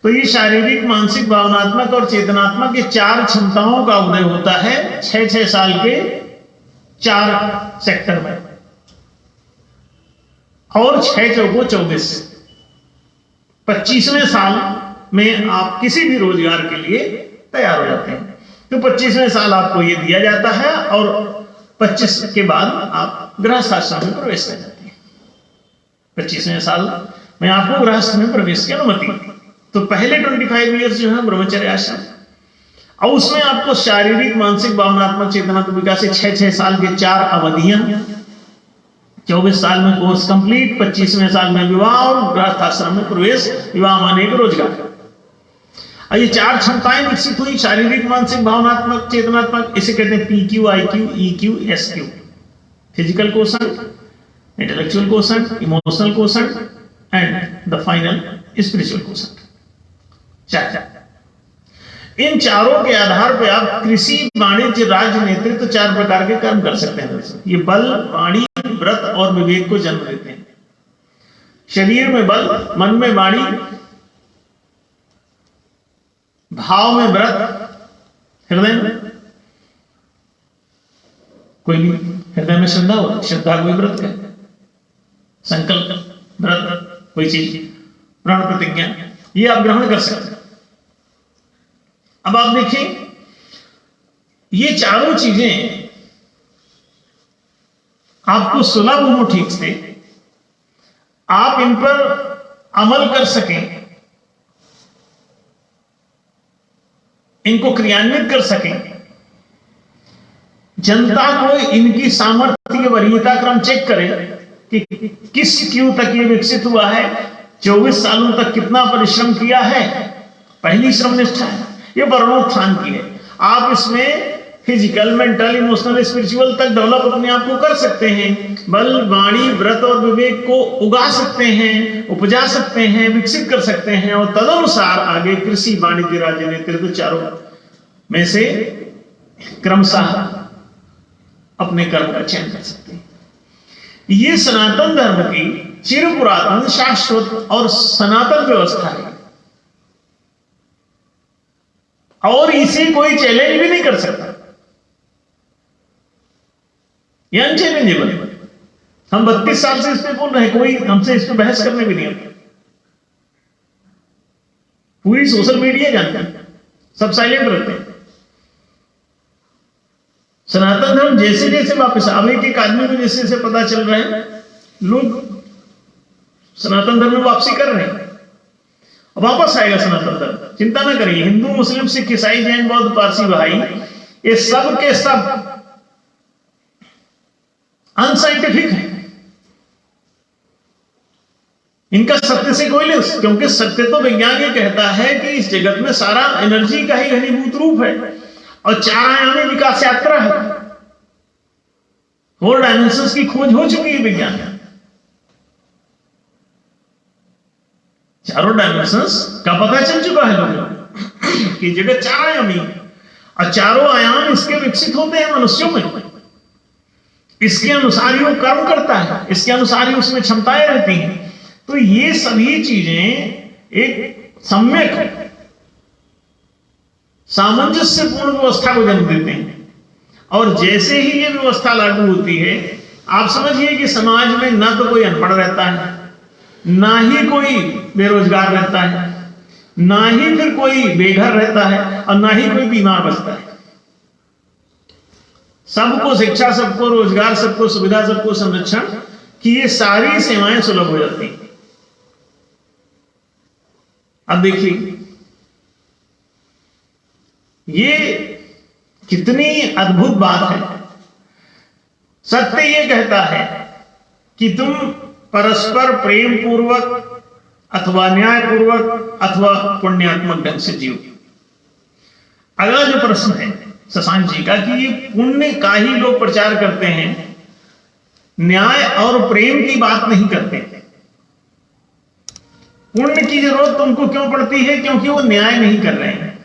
Speaker 2: तो ये शारीरिक, मानसिक, भावनात्मक और चेतनात्मक ये 4 क्षमताओं का उदय होता है 6-6 साल के 4 सेक्टर में। और 6 चौको 24, 25वें साल में आप किसी भी रोजगार के लिए तैयार हो जाते हैं। तो 25वें साल आपको ये दिया जाता है और 25 के बाद आप गृहस्थ आश्रम में प्रवेश कर जाते हैं। 25वें साल में आपको गृहस्थ में प्रवेश की अनुमति। तो पहले 25 ईयर्स जो है ब्रह्मचर्य आश्रम, और उसमें आपको शारीरिक, मानसिक, भावनात्मक, चेतनात्मक विकास 6-6 साल के 4 अवधियां 24 साल में कोर्स कंप्लीट, 25वें साल में विवाह और गृहस्थाश्रम में प्रवेश। विवाह माने कि रोजगार। और ये 4 क्षमताएं विकसित हुई, शारीरिक, मानसिक, भावनात्मक, चेतनात्मक। इसे कहते हैं PQ, IQ, EQ, SQ। Physical quotient, intellectual quotient, emotional quotient and the final spiritual quotient. 4 इन चारों के आधार पर आप कृषि, वाणिज्य, राज्य, नेतृत्व 4 प्रकार के कर्म कर सकते हैं। ये बल, वाणी, व्रत और विवेक को जन्म देते हैं। शरीर में बल, मन में वाणी, भाव में व्रत, हृदय में कोई भी हृदय में श्रद्धा हो, श्रद्धा कोई व्रत है। संकल्प, व्रत, कोई चीज, प्रण प्रतिज्ञा, ये आप ग्रहण कर सकते हैं। अब आप देखिए, ये चारों चीजें आपको सुलभ हो ठीक से, आप इन पर अमल कर सकें, इनको क्रियान्वित कर सकें, जनता को इनकी सामर्थ्य वरीयता क्रम चेक करें कि किस क्यू तक ये विकसित हुआ है, 24 सालों तक कितना परिश्रम किया है। पहली श्रम निष्ठा है, ये वर्णोत्थान की है। आप इसमें फिजिकल, मेंटल, इमोशनल, स्पिरिचुअल तक डेवलप अपने आप को कर सकते हैं। बल, वाणी, व्रत और विवेक को उगा सकते हैं, उपजा सकते हैं, विकसित कर सकते हैं और तदनुसार आगे कृषि, वाणिज्य, राज्य, नेतृत्व 4 में से क्रमशः अपने कर्म का चयन कर सकते हैं। ये सनातन धर्म की चिर पुरातन, शाश्वत और सनातन व्यवस्था है और इसे कोई चैलेंज भी नहीं कर सकता। ये अनचैलेंजेबल। हम 32 साल से इस पे बोल रहे हैं, कोई हमसे इस पे बहस करने भी नहीं आता। पूरी सोशल मीडिया जानता है, सब साइलेंट रहते हैं। सनातन धर्म जैसे जैसे वापस, अब एक आदमी को जैसे जैसे पता चल रहा है, लोग सनातन धर्म में वापसी कर रहे हैं। वापस आएगा सनातन धर्म, चिंता ना करिए। हिंदू, मुस्लिम, सिख, ईसाई, जैन, बौद्ध, पारसी, बहाई, ये सब के सब अनसाइंटिफिक है। इनका सत्य से कोई नहीं, क्योंकि सत्य तो विज्ञान ये कहता है कि इस जगत में सारा एनर्जी का ही घनीभूत रूप है और 4 आयामी विकास यात्रा है। 4 डायमेंशंस की खोज हो चुकी है विज्ञान में। 4 डायमेंशंस का पता चल चुका है लोगों को कि जगत 4 आयामी और 4 आयाम इसके विकसित होते हैं मनुष्यों में। इसके अनुसार ही वो कर्म करता है, इसके अनुसार ही उसमें क्षमताएं रहती हैं। तो ये सभी चीजें एक सम्यक सामंजस्यपूर्ण व्यवस्था को जन्म देते हैं और जैसे ही ये व्यवस्था लागू होती है, आप समझिए कि समाज में ना तो कोई अनपढ़ रहता है, ना ही कोई बेरोजगार रहता है, ना ही फिर कोई बेघर रहता है और ना ही कोई बीमार बचता है। सबको शिक्षा, सबको रोजगार, सबको सुविधा, सबको संरक्षण की ये सारी सेवाएं सुलभ हो जाती हैं। अब देखिए ये कितनी अद्भुत बात है। सत्य ये कहता है कि तुम परस्पर प्रेम पूर्वक अथवा न्याय पूर्वक अथवा पुण्यात्मक ढंग से जियो। अगला जो प्रश्न है शशांक जी का कि ये पुण्य का ही लोग प्रचार करते हैं, न्याय और प्रेम की बात नहीं करते। पुण्य की जरूरत तुमको क्यों पड़ती है? क्योंकि वो न्याय नहीं कर रहे हैं।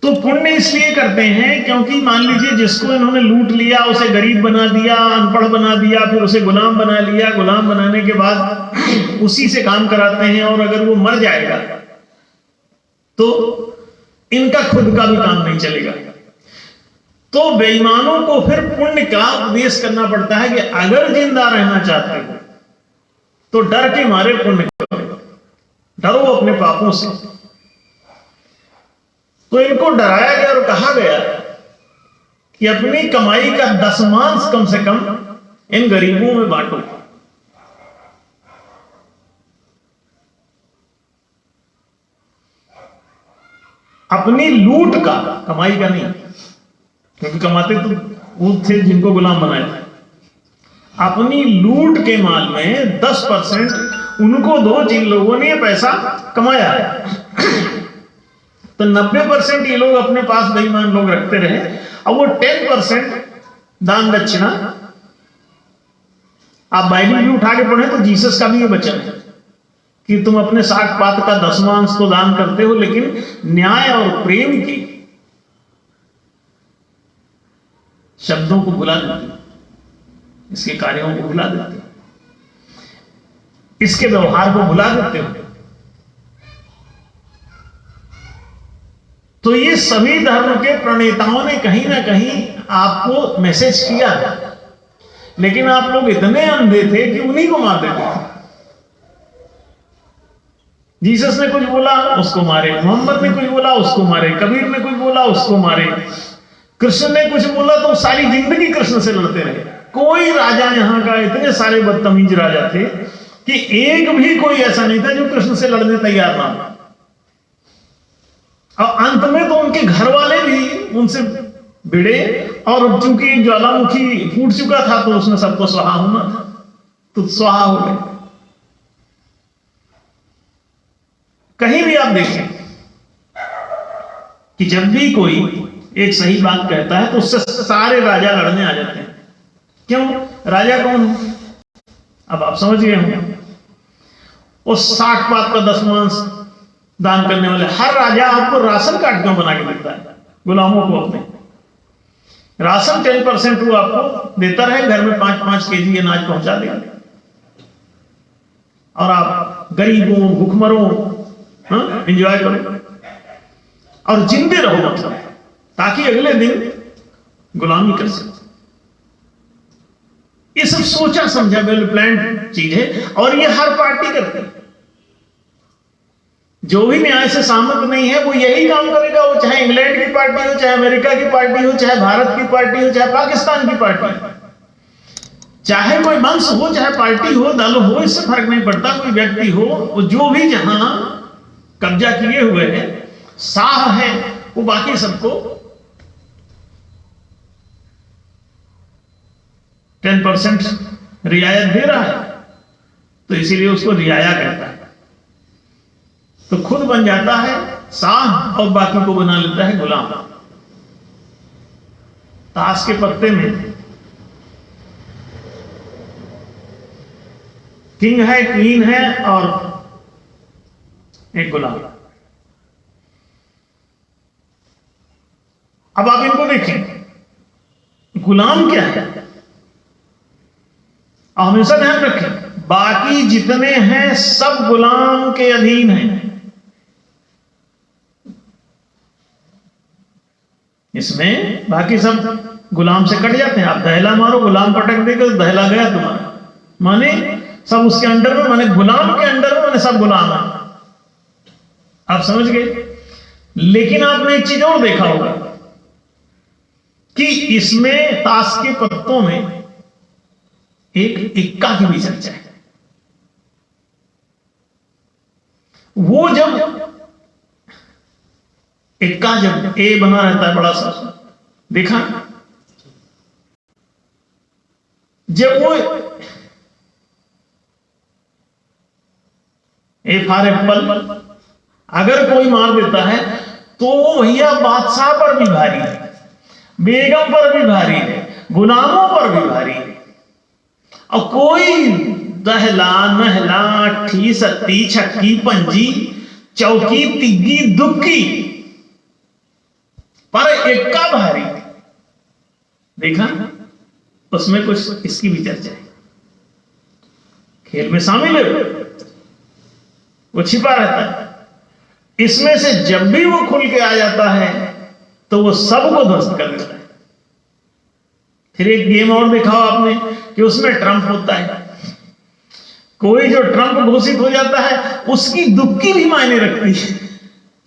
Speaker 2: तो पुण्य इसलिए करते हैं क्योंकि मान लीजिए जिसको इन्होंने लूट लिया, उसे गरीब बना दिया, अनपढ़ बना दिया, फिर उसे गुलाम बना लिया, गुलाम बनाने के बाद उसी से काम कराते हैं और अगर वो मर जाएगा तो इनका खुद का भी काम नहीं चलेगा। तो बेईमानों को फिर पुण्य का उपदेश करना पड़ता है कि अगर जिंदा रहना चाहते हो तो डर के मारे पुण्य करो, डरो अपने पापों से। तो इनको डराया गया और कहा गया कि अपनी कमाई का 10वांश कम से कम इन गरीबों में बांटो। अपनी लूट का, कमाई का नहीं, क्योंकि कमाते तो वो थे जिनको गुलाम बनाया था। अपनी लूट के माल में 10% उनको दो जिन लोगों ने ये पैसा कमाया है। तो 90% ये लोग अपने पास बेईमान लोग रखते रहे, अब वो 10% दान दक्षिणा। आप बाइबल भी उठा के पढ़े तो जीसस का भी ये वचन है कि तुम अपने साग पात का 10वां तो दान करते हो, लेकिन न्याय और प्रेम के शब्दों को भुला देते हो, इसके कार्यों को भुला देते हो, इसके व्यवहार को भुला देते हो। तो ये सभी धर्म के प्रणेताओं ने कहीं ना कहीं आपको मैसेज किया है, लेकिन आप लोग इतने अंधे थे कि उन्हीं को मार देते थे। जीसस ने कुछ बोला उसको मारे, मोहम्मद ने कुछ बोला उसको मारे, कबीर ने कुछ बोला उसको मारे, कृष्ण ने कुछ बोला तो सारी जिंदगी कृष्ण से लड़ते रहे। कोई राजा यहां का, इतने सारे बदतमीज राजा थे कि एक भी कोई ऐसा नहीं था जो कृष्ण से लड़ने तैयार ना हो। और अंत में तो उनके घर वाले भी उनसे भिड़े, और चूंकि ज्वालामुखी फूट चुका था तो उसने सबको स्वाहा होना था, तो स्वाहा हो गए। कहीं भी आप देखें कि जब भी कोई एक सही बात कहता है तो उससे सारे राजा लड़ने आ जाते हैं। क्यों? राजा कौन है? अब आप समझ गए होंगे। उस साग पात का 10वां दान करने वाले हर राजा आपको राशन कार्ड क्यों बना के देता है? गुलामों को अपने राशन 10% वो आपको देता रहे, घर में 5-5 केजी अनाज पहुंचा देगा, और आप गरीबों भूखमरों एंजॉय करो और जिंदे रहो, मतलब ताकि अगले दिन गुलामी कर सके। ये सब सोचा समझा वेल प्लान्ड चीज है, और ये हर पार्टी करती है। जो भी न्याय से सहमत नहीं है वो यही काम करेगा, वो चाहे इंग्लैंड की पार्टी हो, चाहे अमेरिका की पार्टी हो, चाहे भारत की पार्टी हो, चाहे पाकिस्तान की पार्टी हो, चाहे कोई वंश हो, चाहे पार्टी हो, दल हो, इससे फर्क नहीं पड़ता, कोई व्यक्ति हो, वो जो भी जहां कब्जा किए हुए हैं, शाह है, वो बाकी सबको 10% रियायत दे रहा है, तो इसीलिए उसको रियाया कहता है। तो खुद बन जाता है शाह और बाकी को बना लेता है गुलाम। ताश के पत्ते में किंग है, क्वीन है और एक गुलाम। अब आप इनको देखें, गुलाम क्या है? हमेशा ध्यान रखें, बाकी जितने हैं सब गुलाम के अधीन हैं। इसमें बाकी सब गुलाम से कट जाते हैं। आप दहला मारो, गुलाम पटक देगा तो दहला गया तुम्हारा, माने सब उसके अंडर में, माने गुलाम के अंडर में, माने सब गुलाम है। आप समझ गए? लेकिन आपने एक चीज और देखा होगा कि इसमें ताश के पत्तों में एक इक्का की भी चर्चा है। वो जब इक्का जब ए बना रहता है बड़ा सा, देखा? जब वो ए फॉर एप्पल अगर कोई मार देता है तो भैया बादशाह पर भी भारी है, बेगम पर भी भारी है, गुलामों पर भी भारी है। और कोई दहला महला अट्ठी सत्ती छक्की पंजी चौकी तिग्गी दुक्की पर इक्का भारी। देखा? उसमें कुछ इसकी भी चर्चा है, खेल में शामिल है, वो छिपा रहता है। इसमें से जब भी वो खुल के आ जाता है तो वो सबको ध्वस्त कर देता है। फिर एक गेम और देखा हो आपने कि उसमें ट्रंप होता है। कोई जो ट्रंप घोषित हो जाता है उसकी दुक्की भी मायने रखती है,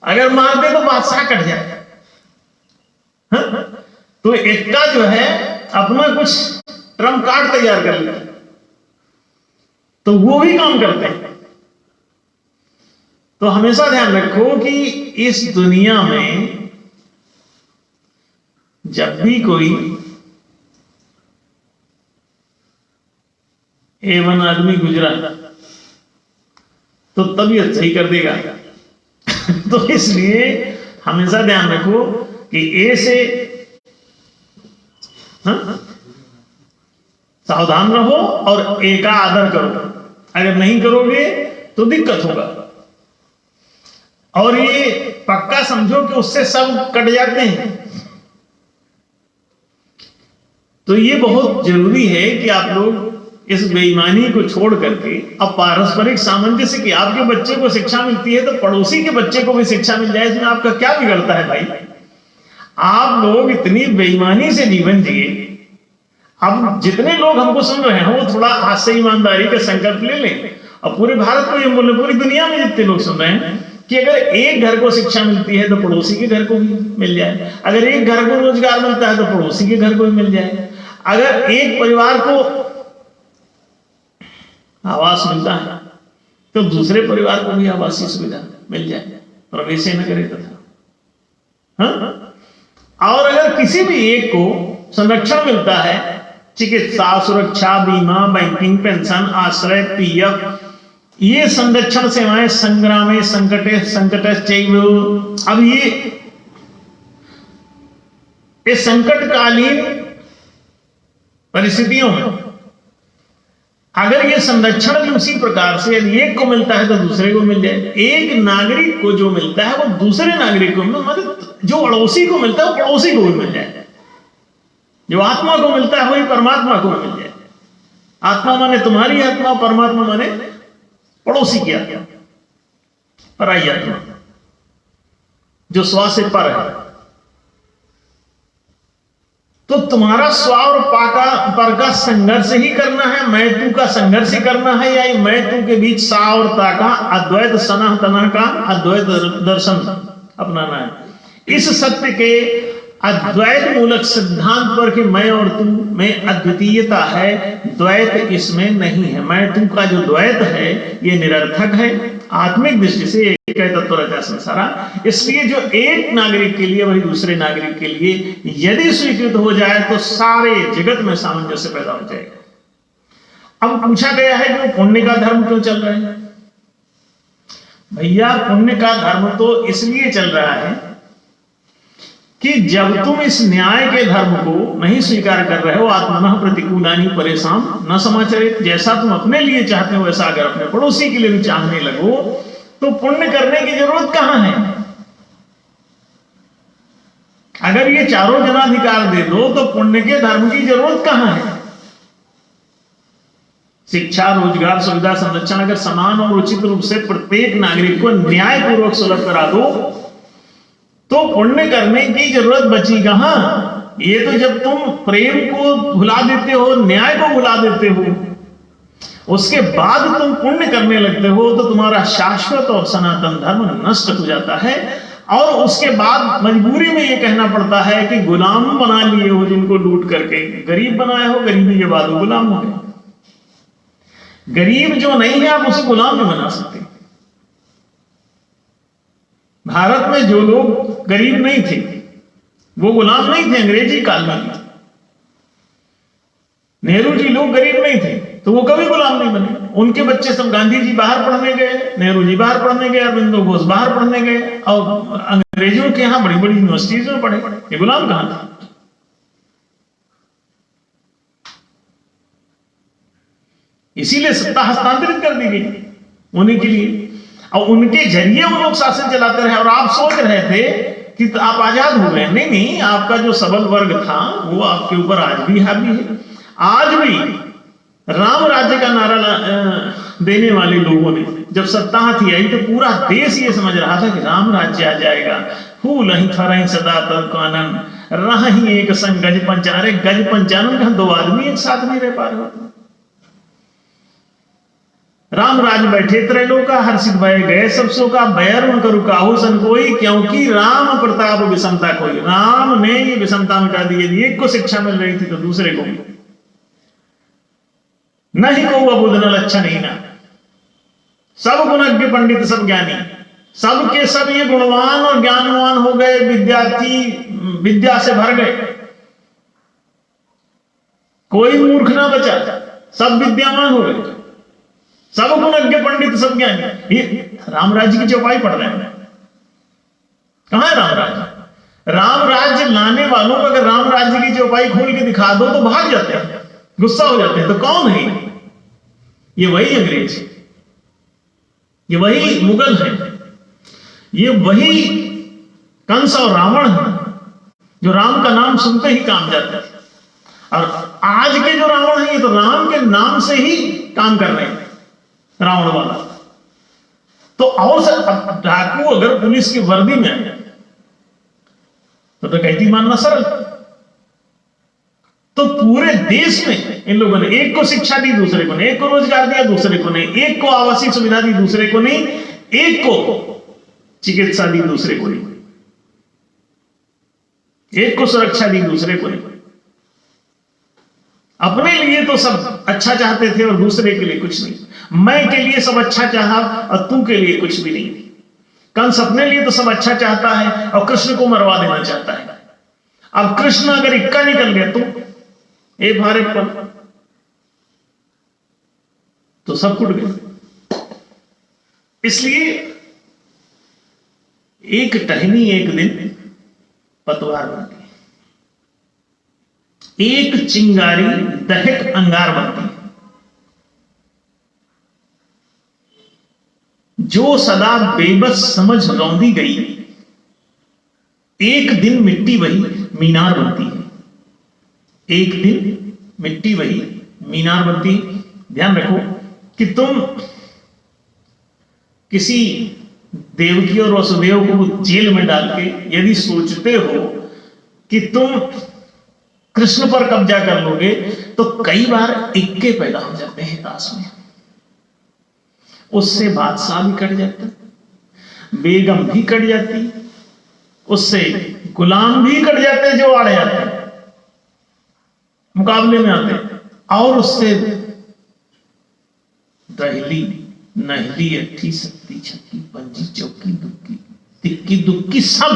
Speaker 2: अगर मार दे तो बादशाह कट जाए। तो इक्का जो है अपना कुछ ट्रंप कार्ड तैयार कर लेता है, तो वो भी काम करते हैं। तो हमेशा ध्यान रखो कि इस दुनिया में जब भी कोई A1 आदमी गुजरा तो तबीयत सही कर देगा। तो इसलिए हमेशा ध्यान रखो कि ए से सावधान रहो और ए का आदर करो। अगर नहीं करोगे तो दिक्कत होगा। और ये पक्का समझो कि उससे सब कट जाते हैं। तो ये बहुत जरूरी है कि आप लोग इस बेईमानी को छोड़ करके अब पारस्परिक सामंजस्य की, आपके बच्चे को शिक्षा मिलती है तो पड़ोसी के बच्चे को भी शिक्षा मिल जाए, इसमें आपका क्या बिगड़ता है भाई? आप लोग इतनी बेईमानी से जीवन जिए। अब जितने लोग हमको सुन रहे हैं वो थोड़ा आज से ईमानदारी का संकल्प ले लें और पूरे भारत को ये बोले, पूरी दुनिया में जितने लोग सुन रहे हैं कि अगर एक घर को शिक्षा मिलती है तो पड़ोसी के घर को भी मिल जाए, अगर एक घर को रोजगार मिलता है तो पड़ोसी के घर को भी मिल जाए, अगर एक परिवार को आवास मिलता है तो दूसरे परिवार को भी आवासीय सुविधा मिल जाए, प्रवेश न करे तथा। और अगर किसी भी एक को संरक्षण मिलता है, चिकित्सा, सुरक्षा, बीमा, बैंकिंग, पेंशन, आश्रय, पीएफ, ये संरक्षण सेवाएं संग्रामे संकटे संकटश्चैव। अब ये संकटकालीन परिस्थितियों में अगर ये संरक्षण भी उसी प्रकार से यदि एक को मिलता है तो दूसरे को मिल जाए, एक नागरिक को जो मिलता है वो दूसरे नागरिक को, मतलब जो अड़ोसी को मिलता है वो पड़ोसी को भी मिल जाए, जो आत्मा को मिलता है वही परमात्मा को मिल जाए। आत्मा माने तुम्हारी आत्मा, परमात्मा माने पड़ोसी की आत्मा, पराई आत्मा जो स्व से पर है। तो तुम्हारा स्व और पर का संघर्ष ही करना है, मैं तू का संघर्ष ही करना है, या मैं तू के बीच सा और ता का अद्वैत सनातन का अद्वैत दर्शन अपनाना है। इस सत्य के अद्वैत मूलक सिद्धांत पर कि मैं और तू में अद्वितीयता है, द्वैत इसमें नहीं है। मैं तू का जो द्वैत है ये निरर्थक है, आत्मिक दृष्टि से एक तत्व रहता है संसारा। इसलिए जो एक नागरिक के लिए वही दूसरे नागरिक के लिए यदि स्वीकृत हो जाए तो सारे जगत में सामंजस्य पैदा हो जाएगा। अब पूछा गया है कि पुण्य का धर्म क्यों चल रहा है? भैया पुण्य का धर्म तो इसलिए चल रहा है कि जब तुम इस न्याय के धर्म को नहीं स्वीकार कर रहे हो, आत्मनः प्रतिकूलानि परेशान न समाचरित, जैसा तुम अपने लिए चाहते हो वैसा अगर अपने पड़ोसी के लिए भी चाहने लगो तो पुण्य करने की जरूरत कहां है? अगर ये चारों जनाधिकार दे दो तो पुण्य के धर्म की जरूरत कहां है? शिक्षा, रोजगार, सुविधा, संरक्षण अगर समान और उचित रूप से प्रत्येक नागरिक को न्यायपूर्वक सुलभ करा दो तो पुण्य करने की जरूरत बची कहां? ये तो जब तुम प्रेम को भुला देते हो, न्याय को भुला देते हो, उसके बाद तुम पुण्य करने लगते हो तो तुम्हारा शाश्वत और सनातन धर्म नष्ट हो जाता है। और उसके बाद मजबूरी में ये कहना पड़ता है कि गुलाम बना लिए हो जिनको लूट करके, गरीब बनाए हो, गरीबी के बाद वो गुलाम हो गए। गरीब जो नहीं है आप उसे गुलाम नहीं बना सकते। भारत में जो लोग गरीब नहीं थे वो गुलाम नहीं थे अंग्रेजी काल में। नेहरू जी लोग गरीब नहीं थे तो वो कभी गुलाम नहीं बने। उनके बच्चे सब, गांधी जी बाहर पढ़ने गए, नेहरू जी बाहर पढ़ने गए, अरविंदो घोष बाहर पढ़ने गए और अंग्रेजों के यहां बड़ी बड़ी यूनिवर्सिटीज में पढ़े। ये गुलाम कहां था? इसीलिए सत्ता हस्तांतरित कर दी गई उन्हीं के लिए, और उनके जरिए वो लोग शासन चलाते रहे। और आप सोच रहे थे कि आप आजाद हो गए, नहीं नहीं, आपका जो सबल वर्ग था वो आपके ऊपर आज भी हावी है। आज भी राम राज्य का नारा देने वाले लोगों ने जब सत्ता हाथी आई तो पूरा देश ये समझ रहा था कि राम राज्य आ जाएगा। फूल ही थरही सदा तर कानन रही एक संग गज पंचानन। अरे गज पंचानन का दो आदमी एक साथ नहीं रह पा रहे। राम राज बैठे त्रैलोका हर्षित भय गए सब शोका, बैर न करु काहू सन कोई, क्योंकि राम प्रताप विषमता कोई। राम ने ये विषमता मिटा दी। यदि एक को शिक्षा मिल रही थी तो दूसरे को भी। नहीं को अबुध न लक्षण ही ना, सब गुणज्ञ पंडित सब ज्ञानी, सब के सब ये गुणवान और ज्ञानवान हो गए। विद्यार्थी विद्या से भर गए, कोई मूर्ख ना बचा। सब विद्यामान हो गए, सब गुणज्ञ पंडित, सब ज्ञानी। ये राम राज्य की चौपाई पढ़ रहे हैं। कहां है राम राज्य? राम राज्य लाने वालों को अगर राम राज्य की चौपाई खोल के दिखा दो तो भाग जाते हैं, गुस्सा हो जाते हैं। तो कौन है ये? वही अंग्रेज, ये वही मुगल है, ये वही कंस और रावण है जो राम का नाम सुनते ही काम जाते हैं। और आज के जो रावण है ये तो राम के नाम से ही काम कर रहे हैं, रावण वाला। तो और डाकू अगर पुलिस की वर्दी में आए तो डकैती मानना सरल। तो पूरे देश में इन लोगों ने एक को शिक्षा दी, दूसरे को नहीं, एक को रोजगार दिया, दूसरे को नहीं, एक को आवासीय सुविधा दी, दूसरे को नहीं, एक को चिकित्सा दी, दूसरे को नहीं, एक को सुरक्षा दी, दूसरे को नहीं। अपने लिए तो सब अच्छा चाहते थे और दूसरे के लिए कुछ नहीं। मैं के लिए सब अच्छा चाहा और तू के लिए कुछ भी नहीं। कंस अपने लिए तो सब अच्छा चाहता है और कृष्ण को मरवा देना चाहता है। अब कृष्ण अगर इक्का निकल गया तो भारे पर तो सब कुट गए। इसलिए एक टहनी एक दिन पतवार बनती है, एक चिंगारी दहक अंगार बनती है। जो सदा बेबस समझ रौंदी गई, एक दिन मिट्टी वही मीनार बनती है। एक दिन मिट्टी वही मीनार बनती है। ध्यान रखो कि तुम किसी देवकी और वसुदेव को जेल में डाल के यदि सोचते हो कि तुम कृष्ण पर कब्जा कर लोगे तो कई बार इक्के पैदा हो जाते हैं ताश में। उससे बादशाह भी कट जाता, बेगम भी कट जाती, उससे गुलाम भी कट जाते जो आड़े जाते मुकाबले में आते, और उससे दहली नहली अट्ठी सत्ती छक्की पंजी चौकी दुक्की तिक्की दुक्की सब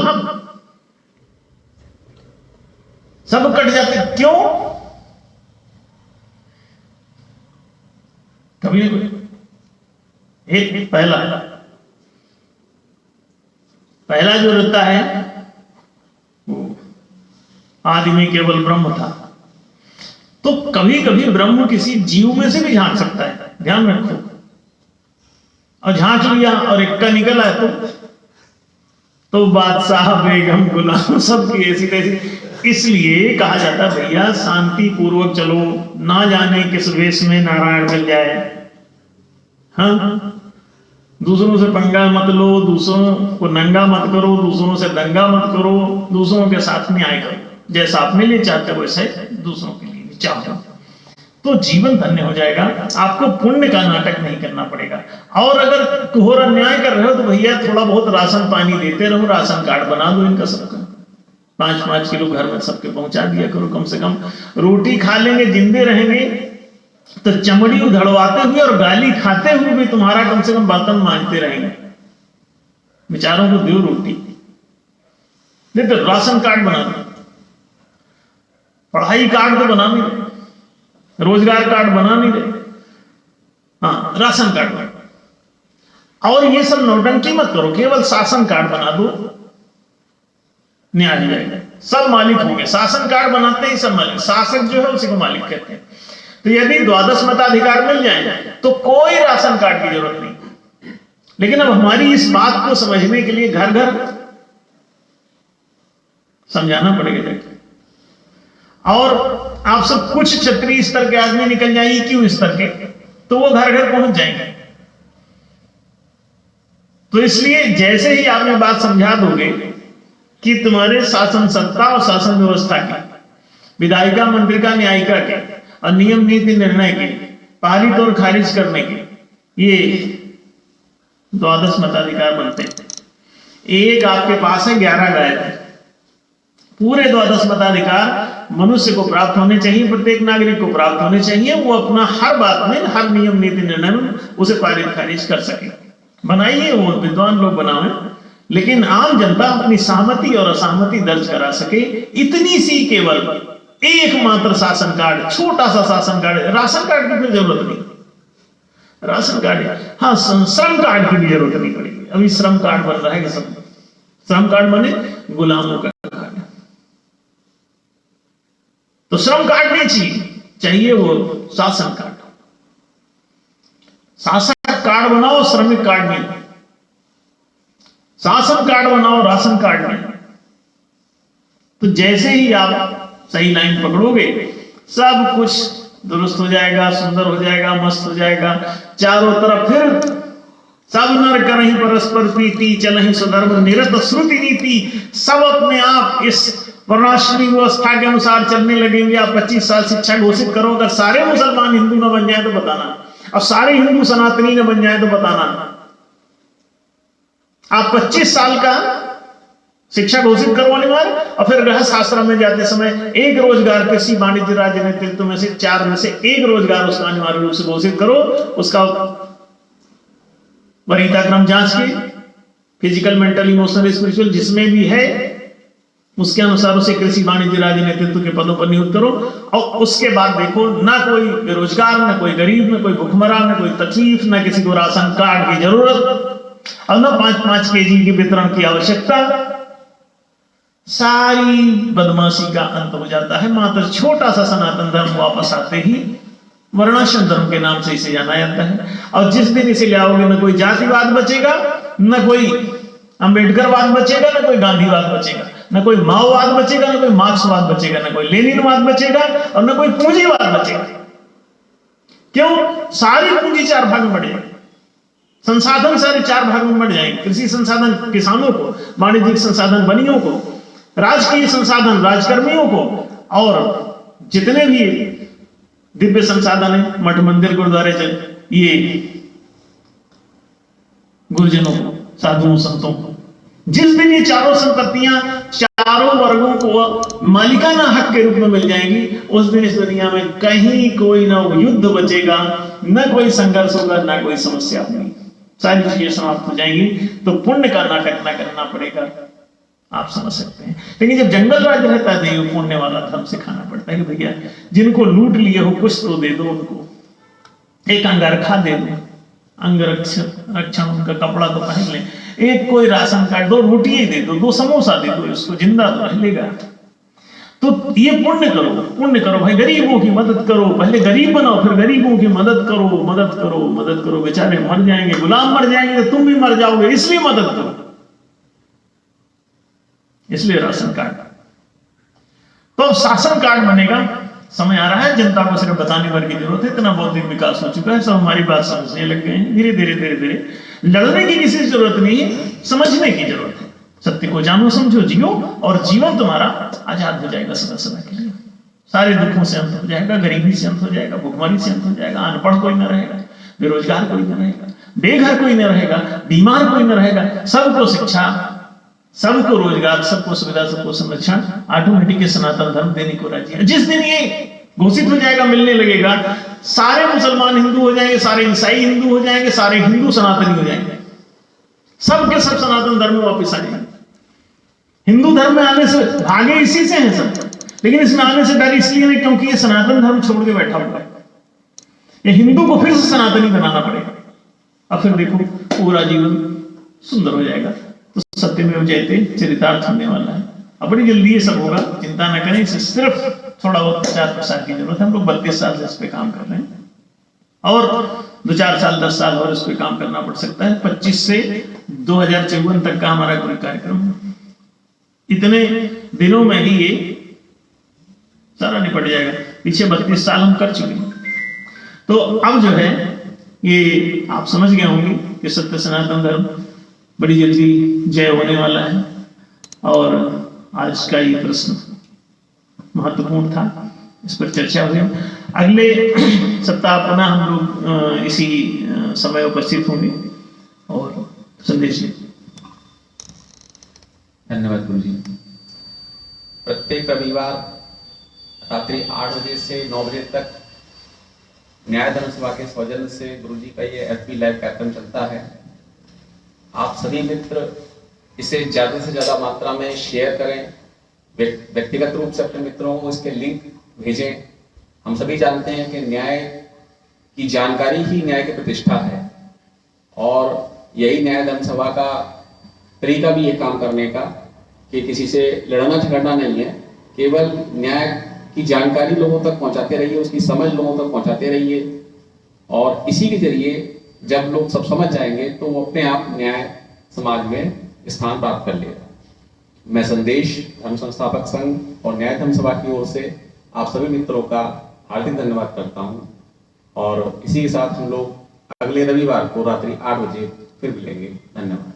Speaker 2: कट जाते। क्यों? कभी एक पहला जो रहता है वो आदि में केवल ब्रह्म था। तो कभी कभी ब्रह्म किसी जीव में से भी झांक सकता है, ध्यान रखो। और झांक लिया और इक्का निकल आया तो बादशाह बेगम गुलाम सबकी ऐसी तैसी। इसलिए कहा जाता भैया शांति पूर्वक चलो, ना जाने किस वेश में नारायण मिल जाए। हाँ, दूसरों से पंगा मत लो, दूसरों को नंगा मत करो, दूसरों से दंगा मत करो, दूसरों के साथ न्याय करो। जैसा अपने लिए चाहते हो वैसे दूसरों के लिए भी चाहो, तो जीवन धन्य हो जाएगा। आपको पुण्य का नाटक नहीं करना पड़ेगा। और अगर घोर अन्याय कर रहे हो तो भैया थोड़ा बहुत राशन पानी देते रहो, राशन कार्ड बना दो इनका सबका, 5-5 किलो घर में सबके पहुंचा दिया करो। कम से कम रोटी खा लेंगे, जिंदे रहेंगे तो चमड़ी उधड़वाते हुए और गाली खाते हुए भी तुम्हारा कम से कम बर्तन मांजते रहेंगे। बेचारों को दो रोटी, नहीं तो राशन कार्ड बना दो, पढ़ाई कार्ड तो बना नहीं रहे, रोजगार कार्ड बना नहीं रहे, हाँ राशन कार्ड बना। और ये सब नौटंकी मत करो, केवल शासन कार्ड बना दो, न्याय हो जाएगा। सब मालिक होंगे, शासन कार्ड बनाते ही सब मालिक, शासक जो है उसी को मालिक कहते हैं। तो यदि द्वादश मताधिकार मिल जाए तो कोई राशन कार्ड की जरूरत नहीं। लेकिन अब हमारी इस बात को समझने के लिए घर घर समझाना पड़ेगा। और आप सब कुछ क्षत्रिय स्तर के आदमी निकल जाइए, क्यों स्तर के, तो वो घर घर पहुंच जाएंगे। तो इसलिए जैसे ही आप ये बात समझा दोगे कि तुम्हारे शासन सत्ता और शासन व्यवस्था की, विधायिका मंत्रिका न्यायिका के और नियम नीति निर्णय के पारित और खारिज करने के ये द्वादश मताधिकार बनते हैं। एक आपके पास है, 11 गायब है। पूरे द्वादश मताधिकार मनुष्य को प्राप्त होने चाहिए, प्रत्येक नागरिक को प्राप्त होने चाहिए। वो अपना हर बात में, हर नियम नीति निर्णय में उसे पारित खारिज कर सके। बनाइए, वो विद्वान लोग बनावे, लेकिन आम जनता अपनी सहमति और असहमति दर्ज करा सके। इतनी सी केवल एकमात्र शासन कार्ड, छोटा सा शासन कार्ड, राशन कार्ड की कोई जरूरत नहीं, राशन कार्ड, हाँ श्रम कार्ड की भी जरूरत नहीं पड़ेगी। अभी श्रम कार्ड बन रहा है कि सब श्रम कार्ड बने गुलामों का कार्ड, तो श्रम कार्ड नहीं चाहिए वो शासन कार्ड। शासन कार्ड बनाओ, श्रमिक कार्ड नहीं, शासन कार्ड बनाओ, राशन कार्ड नहीं। तो जैसे ही आप सही लाइन पकड़ोगे सब कुछ दुरुस्त हो जाएगा, सुंदर हो जाएगा, मस्त हो जाएगा। चारों तरफ फिर सब नर करहि परस्पर प्रीति, चलहि सुधर्म निरत श्रुति नीति। सब अपने आप इस वर्णाश्रमी व्यवस्था के अनुसार चलने लगेंगे। आप 25 साल शिक्षा घोषित करो, अगर सारे मुसलमान हिंदू न बन जाए तो बताना, और सारे हिंदू सनातनी न बन जाए तो बताना। आप 25 साल का शिक्षा घोषित करो अनिवार्य, और फिर गृहस्थ आश्रम में जाते समय एक रोजगार कृषि वाणिज्य राज्य नेतृत्व में से 4 में से एक रोजगार उसका अनिवार्य रूप से घोषित करो। उसका वरीयता क्रम जांच के, फिजिकल, मेंटल, इमोशनल, स्पिरिचुअल जिसमें भी है उसके अनुसार उसे कृषि वाणिज्य राज्य नेतृत्व के पदों पर नियुक्त करो। और उसके बाद देखो, ना कोई बेरोजगार, ना कोई गरीब, ना कोई भुखमरा, ना कोई तकलीफ, ना किसी को राशन कार्ड की जरूरत, और ना 5-5 केजी के वितरण की आवश्यकता। सारी बदमाशी का अंत हो जाता है। मात्र छोटा सा सनातन धर्म वापस आते ही वर्णाश्रम धर्म के नाम से इसे जाना जाता है। और जिस दिन इसे ले आओगे, न कोई जातिवाद बचेगा, न कोई अंबेडकरवाद बचेगा, न कोई गांधीवाद बचेगा, न कोई माओवाद बचेगा, न कोई मार्क्सवाद बचेगा, न कोई लेनिनवाद बचेगा, और न कोई पूंजीवाद बचेगा। क्यों? सारी पूंजी 4 भाग में बढ़ जाएगी, संसाधन सारे 4 भाग में बढ़ जाएंगे। कृषि संसाधन किसानों को, वाणिज्यिक संसाधन बनियों को, राजकीय संसाधन राजकर्मियों को, और जितने भी दिव्य संसाधन है, मठ मंदिर गुरुद्वारे, ये गुरुजनों को, साधुओं संतों को। जिस दिन ये चारों संपत्तियां चारों वर्गों को मालिकाना हक के रूप में मिल जाएंगी, उस दिन इस दुनिया में कहीं कोई ना युद्ध बचेगा, न कोई संघर्ष होगा, ना कोई समस्या होगी, सारी चीजें समाप्त हो जाएंगी। तो पुण्य का नाटक ना करना पड़ेगा, आप समझ सकते हैं। लेकिन जब जंगल राज रहता है तो ये पुण्य वाला धर्म सिखाना पड़ता है कि भैया जिनको लूट लिए हो कुछ तो दे दो, उनको एक अंगरखा दे दो, अंगरक्षण उनका कपड़ा तो पहन ले, एक कोई राशन कार्ड, 2 रोटी दे दो, 2 समोसा दे दो, इसको जिंदा तो रह लेगा। तो ये पुण्य करो, पुण्य करो भाई, गरीबों की मदद करो, पहले गरीब बनाओ, फिर गरीबों की मदद करो, मदद करो, मदद करो। बेचारे मर जाएंगे, गुलाम मर जाएंगे, तो तुम भी मर जाओगे, इसलिए मदद करो, इसलिए राशन कार्ड। तो अब शासन कार्ड बनेगा, समय आ रहा है। जनता को सिर्फ बताने भर की जरूरत है, इतना बौद्धिक विकास हो चुका है, सब हमारी बात समझने लग गए हैं। धीरे धीरे धीरे धीरे लड़ने की किसी जरूरत नहीं है, समझने की जरूरत है। सत्य को जानो, समझो, जियो, और जीवन तुम्हारा आजाद हो जाएगा सदा सदा के लिए। सारे दुखों से अंत हो जाएगा, गरीबी से अंत हो जाएगा, भुखमरी से अंत हो जाएगा, अनपढ़ कोई न रहेगा, बेरोजगार कोई न रहेगा, बेघर कोई न रहेगा, बीमार कोई न रहेगा। सबको शिक्षा, सबको रोजगार, सबको सुविधा, सबको संरक्षण ऑटोमेटिक सनातन धर्म देने को राजी है। जिस दिन ये घोषित हो जाएगा, मिलने लगेगा, सारे मुसलमान हिंदू हो जाएंगे, सारे ईसाई हिंदू हो जाएंगे, सारे हिंदू सनातनी हो जाएंगे, सबके सब सनातन धर्म में वापस आ जाएंगे। हिंदू धर्म में आने से भागे इसी से हैं सब, लेकिन इसमें आने से डर इसलिए नहीं क्योंकि ये सनातन धर्म छोड़ के बैठा हुआ है। ये हिंदू को फिर से सनातनी बनाना पड़ेगा, और फिर देखो पूरा जीवन सुंदर हो जाएगा। तो सत्यमेव जयते चरितार्थ होने वाला है, अब बड़ी जल्दी ये सब होगा, चिंता न करें। इसे सिर्फ थोड़ा बहुत प्रचार की जरूरत है। हम लोग 32 साल से इस पे काम कर रहे हैं, और 2-4 साल 10 साल और इस पे काम करना पड़ सकता है। 25 से 2054 तक का हमारा कोई कार्यक्रम है। इतने दिनों में ही ये सारा निपट जाएगा। पीछे 32 साल हम कर चुके हैं। तो अब जो है ये आप समझ गए होंगे कि सत्य सनातन धर्म बड़ी जल्दी जय होने वाला है। और आज का ये प्रश्न महत्वपूर्ण था, इस पर चर्चा हुई। अगले सप्ताह पुनः हम लोग इसी समय उपस्थित होंगे और संदेश लेंगे।
Speaker 3: धन्यवाद गुरु जी। प्रत्येक रविवार रात्रि 8 बजे से 9 बजे तक न्याय धर्म सभा के सौजन्य से गुरु जी का ये FB लाइव कार्यक्रम चलता है। आप सभी मित्र इसे ज्यादा से ज्यादा मात्रा में शेयर करें, व्यक्तिगत रूप से अपने मित्रों को इसके लिंक भेजें। हम सभी जानते हैं कि न्याय की जानकारी ही न्याय की प्रतिष्ठा है, और यही न्याय धर्म सभा का तरीका भी ये काम करने का कि किसी से लड़ना झगड़ना नहीं है, केवल न्याय की जानकारी लोगों तक पहुंचाते रहिए, उसकी समझ लोगों तक पहुंचाते रहिए, और इसी के जरिए जब लोग सब समझ जाएंगे तो वो अपने आप न्याय समाज में स्थान प्राप्त कर लेगा। मैं संदेश धर्म संस्थापक संघ और न्याय धर्म सभा की ओर से आप सभी मित्रों का हार्दिक धन्यवाद करता हूं, और इसी के साथ हम लोग अगले रविवार को रात्रि 8 बजे फिर मिलेंगे। धन्यवाद।